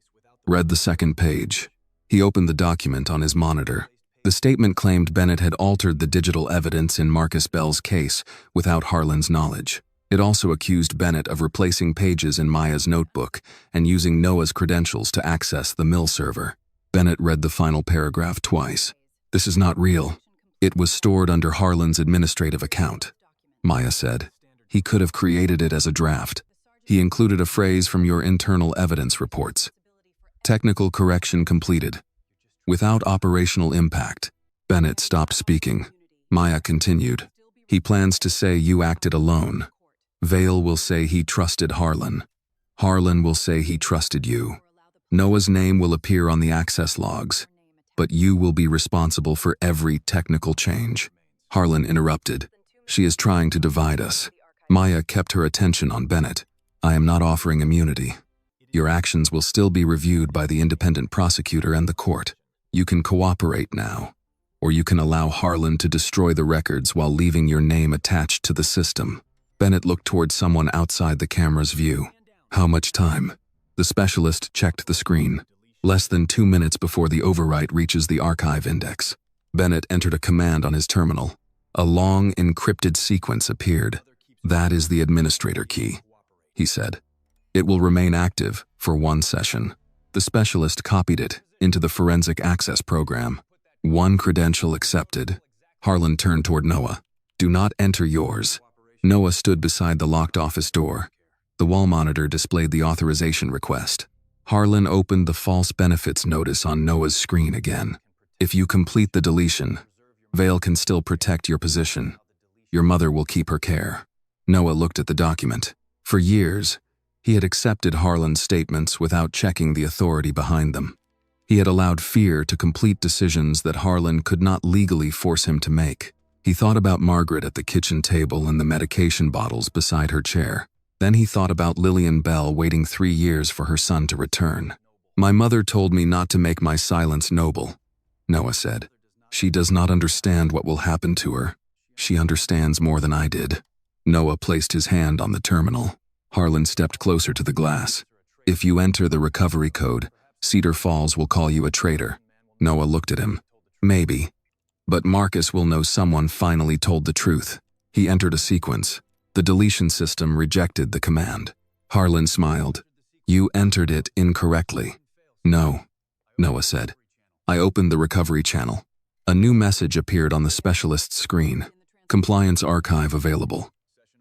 read the second page. He opened the document on his monitor. The statement claimed Bennett had altered the digital evidence in Marcus Bell's case without Harlan's knowledge. It also accused Bennett of replacing pages in Maya's notebook and using Noah's credentials to access the mill server. Bennett read the final paragraph twice. This is not real. It was stored under Harlan's administrative account, Maya said. He could have created it as a draft. He included a phrase from your internal evidence reports. Technical correction completed. Without operational impact. Bennett stopped speaking. Maya continued. He plans to say you acted alone. Vale will say he trusted Harlan. Harlan will say he trusted you. Noah's name will appear on the access logs, but you will be responsible for every technical change. Harlan interrupted. She is trying to divide us. Maya kept her attention on Bennett. I am not offering immunity. Your actions will still be reviewed by the independent prosecutor and the court. You can cooperate now, or you can allow Harlan to destroy the records while leaving your name attached to the system. Bennett looked toward someone outside the camera's view. How much time? The specialist checked the screen. Less than 2 minutes before the overwrite reaches the archive index. Bennett entered a command on his terminal. A long, encrypted sequence appeared. That is the administrator key, he said. It will remain active for 1 session. The specialist copied it into the forensic access program. One credential accepted. Harlan turned toward Noah. Do not enter yours. Noah stood beside the locked office door. The wall monitor displayed the authorization request. Harlan opened the false benefits notice on Noah's screen again. If you complete the deletion, Vale can still protect your position. Your mother will keep her care. Noah looked at the document. For years, he had accepted Harlan's statements without checking the authority behind them. He had allowed fear to complete decisions that Harlan could not legally force him to make. He thought about Margaret at the kitchen table and the medication bottles beside her chair. Then he thought about Lillian Bell waiting 3 years for her son to return. My mother told me not to make my silence noble, Noah said. She does not understand what will happen to her. She understands more than I did. Noah placed his hand on the terminal. Harlan stepped closer to the glass. If you enter the recovery code, Cedar Falls will call you a traitor. Noah looked at him. Maybe. But Marcus will know someone finally told the truth. He entered a sequence. The deletion system rejected the command. Harlan smiled. You entered it incorrectly. No, Noah said. I opened the recovery channel. A new message appeared on the specialist's screen. Compliance archive available.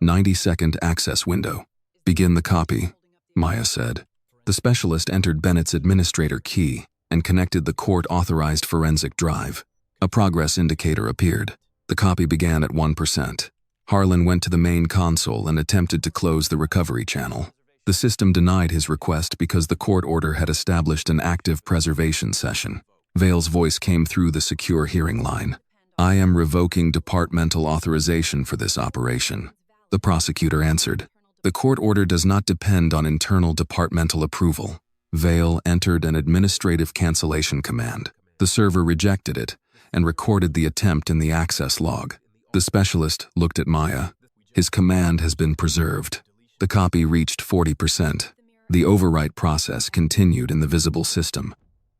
90-second access window. Begin the copy, Maya said. The specialist entered Bennett's administrator key and connected the court-authorized forensic drive. A progress indicator appeared. The copy began at 1%. Harlan went to the main console and attempted to close the recovery channel. The system denied his request because the court order had established an active preservation session. Vale's voice came through the secure hearing line. I am revoking departmental authorization for this operation. The prosecutor answered. The court order does not depend on internal departmental approval. Vale entered an administrative cancellation command. The server rejected it and recorded the attempt in the access log. The specialist looked at Maya. His command has been preserved. The copy reached 40%. The overwrite process continued in the visible system.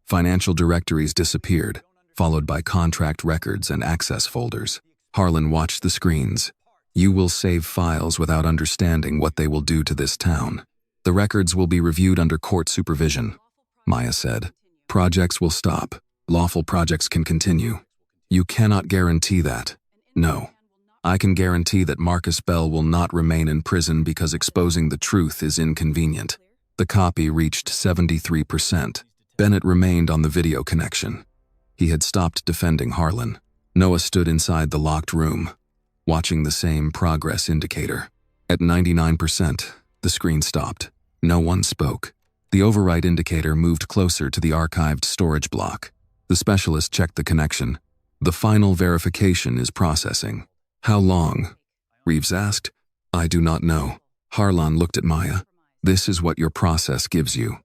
Financial directories disappeared, followed by contract records and access folders. Harlan watched the screens. You will save files without understanding what they will do to this town. The records will be reviewed under court supervision, Maya said. Projects will stop. Lawful projects can continue. You cannot guarantee that. No. I can guarantee that Marcus Bell will not remain in prison because exposing the truth is inconvenient. The copy reached 73%. Bennett remained on the video connection. He had stopped defending Harlan. Noah stood inside the locked room, watching the same progress indicator. At 99%, the screen stopped. No one spoke. The overwrite indicator moved closer to the archived storage block. The specialist checked the connection. The final verification is processing. How long? Reeves asked. I do not know. Harlan looked at Maya. This is what your process gives you.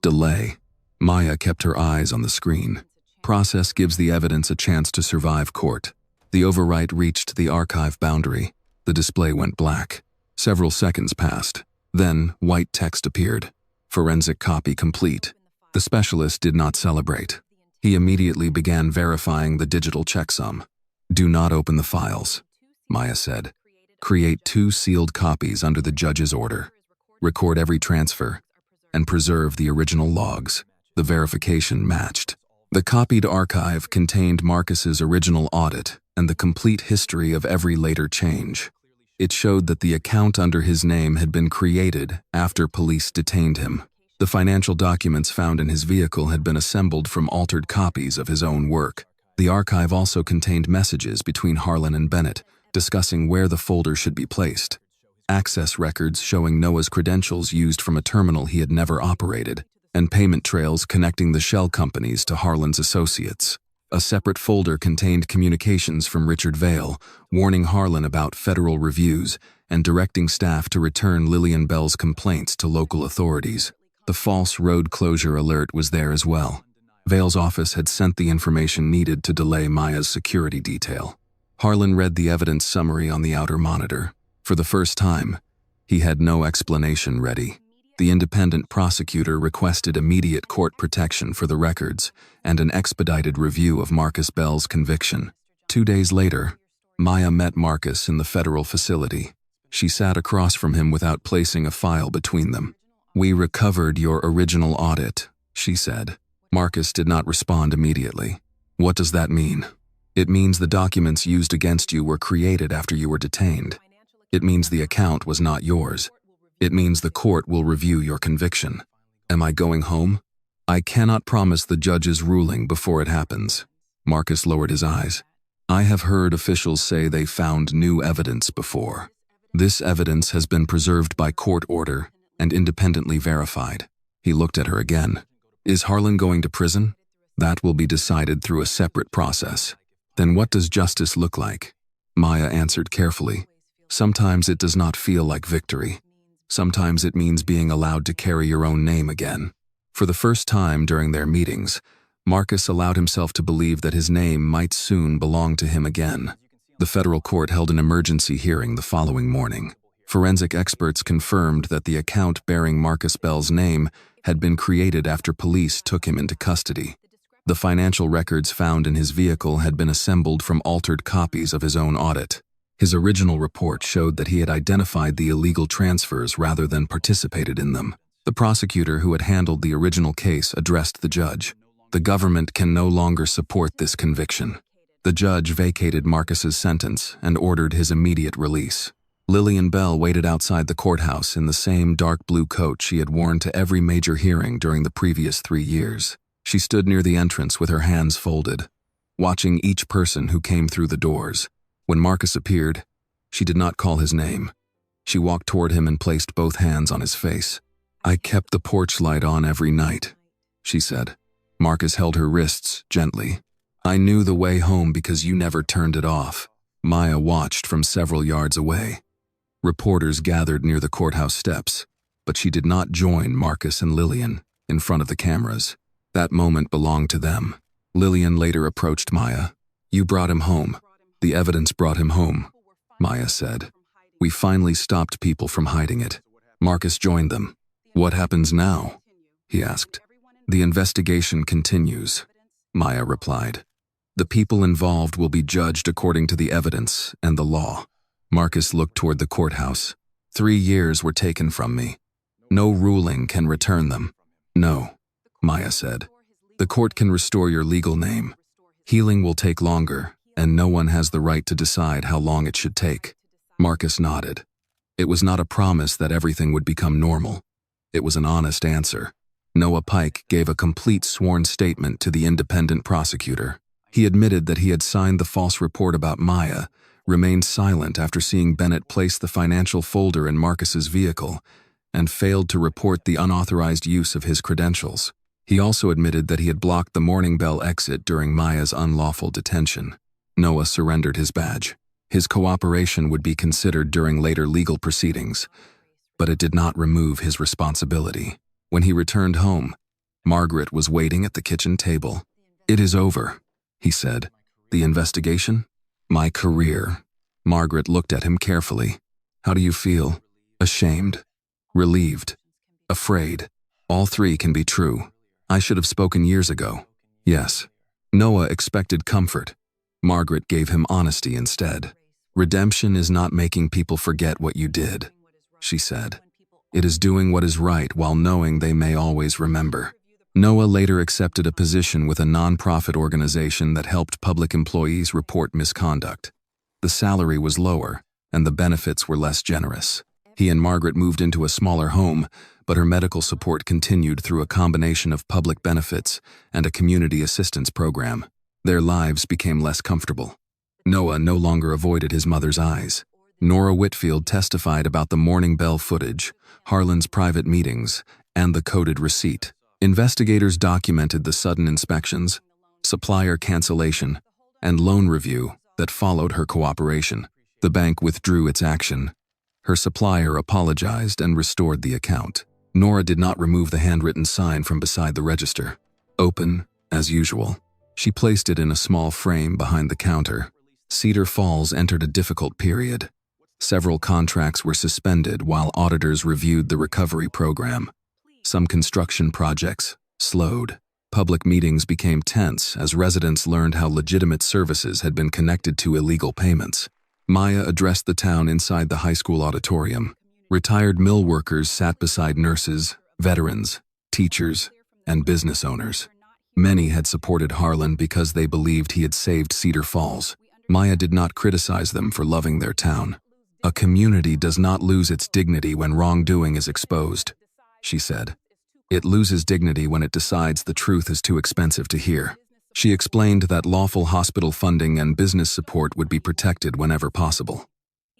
Delay. Maya kept her eyes on the screen. Process gives the evidence a chance to survive court. The overwrite reached the archive boundary. The display went black. Several seconds passed. Then, white text appeared. Forensic copy complete. The specialist did not celebrate. He immediately began verifying the digital checksum. Do not open the files, Maya said. Create 2 sealed copies under the judge's order. Record every transfer and preserve the original logs. The verification matched. The copied archive contained Marcus's original audit and the complete history of every later change. It showed that the account under his name had been created after police detained him. The financial documents found in his vehicle had been assembled from altered copies of his own work. The archive also contained messages between Harlan and Bennett, discussing where the folder should be placed. Access records showing Noah's credentials used from a terminal he had never operated, and payment trails connecting the shell companies to Harlan's associates. A separate folder contained communications from Richard Vale, warning Harlan about federal reviews and directing staff to return Lillian Bell's complaints to local authorities. The false road closure alert was there as well. Vale's office had sent the information needed to delay Maya's security detail. Harlan read the evidence summary on the outer monitor. For the first time, he had no explanation ready. The independent prosecutor requested immediate court protection for the records and an expedited review of Marcus Bell's conviction. 2 days later, Maya met Marcus in the federal facility. She sat across from him without placing a file between them. We recovered your original audit, she said. Marcus did not respond immediately. What does that mean? It means the documents used against you were created after you were detained. It means the account was not yours. It means the court will review your conviction. Am I going home? I cannot promise the judge's ruling before it happens. Marcus lowered his eyes. I have heard officials say they found new evidence before. This evidence has been preserved by court order and independently verified. He looked at her again. Is Harlan going to prison? That will be decided through a separate process. Then what does justice look like? Maya answered carefully. Sometimes it does not feel like victory. Sometimes it means being allowed to carry your own name again. For the first time during their meetings, Marcus allowed himself to believe that his name might soon belong to him again. The federal court held an emergency hearing the following morning. Forensic experts confirmed that the account bearing Marcus Bell's name had been created after police took him into custody. The financial records found in his vehicle had been assembled from altered copies of his own audit. His original report showed that he had identified the illegal transfers rather than participated in them. The prosecutor who had handled the original case addressed the judge. The government can no longer support this conviction. The judge vacated Marcus's sentence and ordered his immediate release. Lillian Bell waited outside the courthouse in the same dark blue coat she had worn to every major hearing during the previous 3 years. She stood near the entrance with her hands folded, watching each person who came through the doors. When Marcus appeared, she did not call his name. She walked toward him and placed both hands on his face. I kept the porch light on every night, she said. Marcus held her wrists gently. I knew the way home because you never turned it off. Maya watched from several yards away. Reporters gathered near the courthouse steps, but she did not join Marcus and Lillian in front of the cameras. That moment belonged to them. Lillian later approached Maya. You brought him home. The evidence brought him home, Maya said. We finally stopped people from hiding it. Marcus joined them. What happens now? He asked. The investigation continues, Maya replied. The people involved will be judged according to the evidence and the law. Marcus looked toward the courthouse. 3 years were taken from me. No ruling can return them. No, Maya said. The court can restore your legal name. Healing will take longer, and no one has the right to decide how long it should take. Marcus nodded. It was not a promise that everything would become normal. It was an honest answer. Noah Pike gave a complete sworn statement to the independent prosecutor. He admitted that he had signed the false report about Maya, remained silent after seeing Bennett place the financial folder in Marcus's vehicle, and failed to report the unauthorized use of his credentials. He also admitted that he had blocked the Morning Bell exit during Maya's unlawful detention. Noah surrendered his badge. His cooperation would be considered during later legal proceedings, but it did not remove his responsibility. When he returned home, Margaret was waiting at the kitchen table. It is over, he said. The investigation? My career. Margaret looked at him carefully. How do you feel? Ashamed? Relieved? Afraid? All three can be true. I should have spoken years ago. Yes. Noah expected comfort. Margaret gave him honesty instead. Redemption is not making people forget what you did, she said. It is doing what is right while knowing they may always remember. Noah later accepted a position with a non-profit organization that helped public employees report misconduct. The salary was lower, and the benefits were less generous. He and Margaret moved into a smaller home, but her medical support continued through a combination of public benefits and a community assistance program. Their lives became less comfortable. Noah no longer avoided his mother's eyes. Nora Whitfield testified about the Morning Bell footage, Harlan's private meetings, and the coded receipt. Investigators documented the sudden inspections, supplier cancellation, and loan review that followed her cooperation. The bank withdrew its action. Her supplier apologized and restored the account. Nora did not remove the handwritten sign from beside the register. Open, as usual. She placed it in a small frame behind the counter. Cedar Falls entered a difficult period. Several contracts were suspended while auditors reviewed the recovery program. Some construction projects slowed. Public meetings became tense as residents learned how legitimate services had been connected to illegal payments. Maya addressed the town inside the high school auditorium. Retired mill workers sat beside nurses, veterans, teachers, and business owners. Many had supported Harlan because they believed he had saved Cedar Falls. Maya did not criticize them for loving their town. "A community does not lose its dignity when wrongdoing is exposed," she said. "It loses dignity when it decides the truth is too expensive to hear." She explained that lawful hospital funding and business support would be protected whenever possible.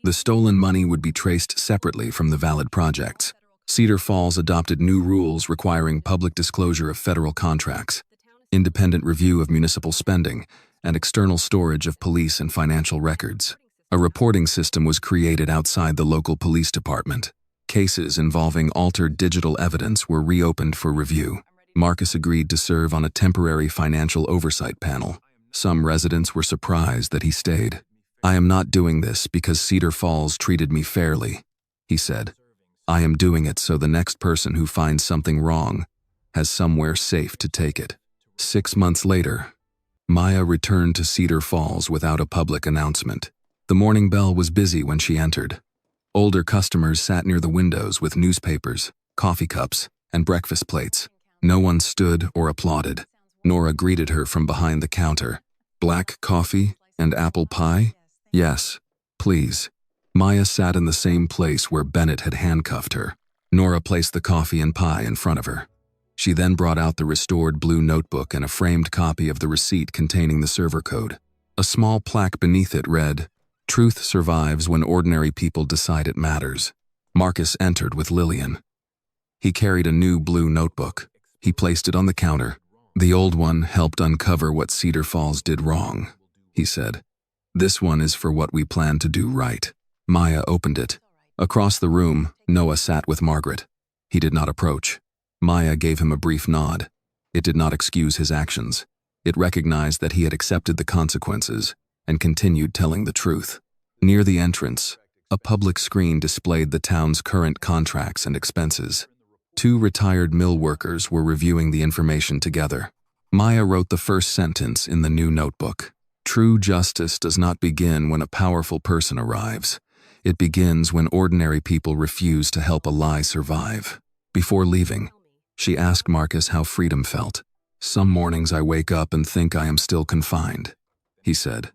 The stolen money would be traced separately from the valid projects. Cedar Falls adopted new rules requiring public disclosure of federal contracts, independent review of municipal spending, and external storage of police and financial records. A reporting system was created outside the local police department. Cases involving altered digital evidence were reopened for review. Marcus agreed to serve on a temporary financial oversight panel. Some residents were surprised that he stayed. "I am not doing this because Cedar Falls treated me fairly," he said. "I am doing it so the next person who finds something wrong has somewhere safe to take it." 6 months later, Maya returned to Cedar Falls without a public announcement. The morning bell was busy when she entered. Older customers sat near the windows with newspapers, coffee cups, and breakfast plates. No one stood or applauded. Nora greeted her from behind the counter. "Black coffee and apple pie?" "Yes, please." Maya sat in the same place where Bennett had handcuffed her. Nora placed the coffee and pie in front of her. She then brought out the restored blue notebook and a framed copy of the receipt containing the server code. A small plaque beneath it read, "Truth survives when ordinary people decide it matters." Marcus entered with Lillian. He carried a new blue notebook. He placed it on the counter. "The old one helped uncover what Cedar Falls did wrong," he said. "This one is for what we plan to do right." Maya opened it. Across the room, Noah sat with Margaret. He did not approach. Maya gave him a brief nod. It did not excuse his actions. It recognized that he had accepted the consequences and continued telling the truth. Near the entrance, a public screen displayed the town's current contracts and expenses. 2 retired mill workers were reviewing the information together. Maya wrote the first sentence in the new notebook. "True justice does not begin when a powerful person arrives. It begins when ordinary people refuse to help a lie survive." Before leaving, she asked Marcus how freedom felt. "Some mornings I wake up and think I am still confined," he said.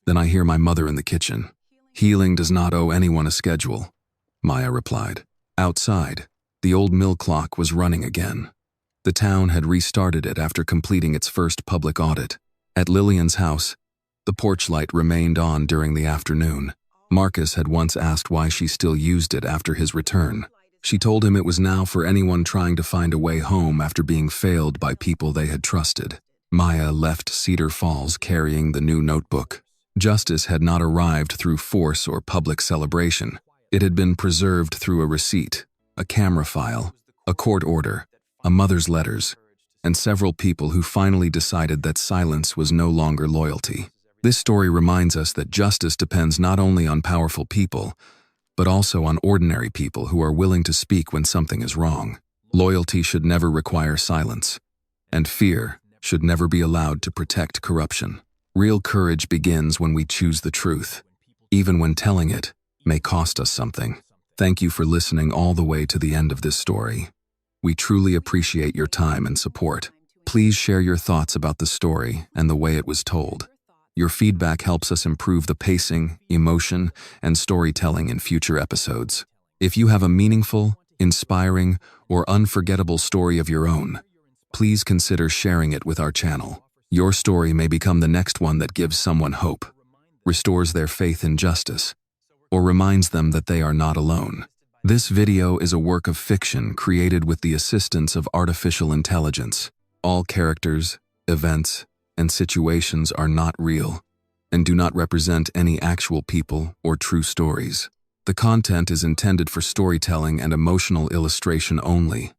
"Then I hear my mother in the kitchen. Healing does not owe anyone a schedule," Maya replied. Outside, the old mill clock was running again. The town had restarted it after completing its first public audit. At Lillian's house, the porch light remained on during the afternoon. Marcus had once asked why she still used it after his return. She told him it was now for anyone trying to find a way home after being failed by people they had trusted. Maya left Cedar Falls carrying the new notebook. Justice had not arrived through force or public celebration. It had been preserved through a receipt, a camera file, a court order, a mother's letters, and several people who finally decided that silence was no longer loyalty. This story reminds us that justice depends not only on powerful people, but also on ordinary people who are willing to speak when something is wrong. Loyalty should never require silence, and fear should never be allowed to protect corruption. Real courage begins when we choose the truth, even when telling it may cost us something. Thank you for listening all the way to the end of this story. We truly appreciate your time and support. Please share your thoughts about the story and the way it was told. Your feedback helps us improve the pacing, emotion, and storytelling in future episodes. If you have a meaningful, inspiring, or unforgettable story of your own, please consider sharing it with our channel. Your story may become the next one that gives someone hope, restores their faith in justice, or reminds them that they are not alone. This video is a work of fiction created with the assistance of artificial intelligence. All characters, events, and situations are not real and do not represent any actual people or true stories. The content is intended for storytelling and emotional illustration only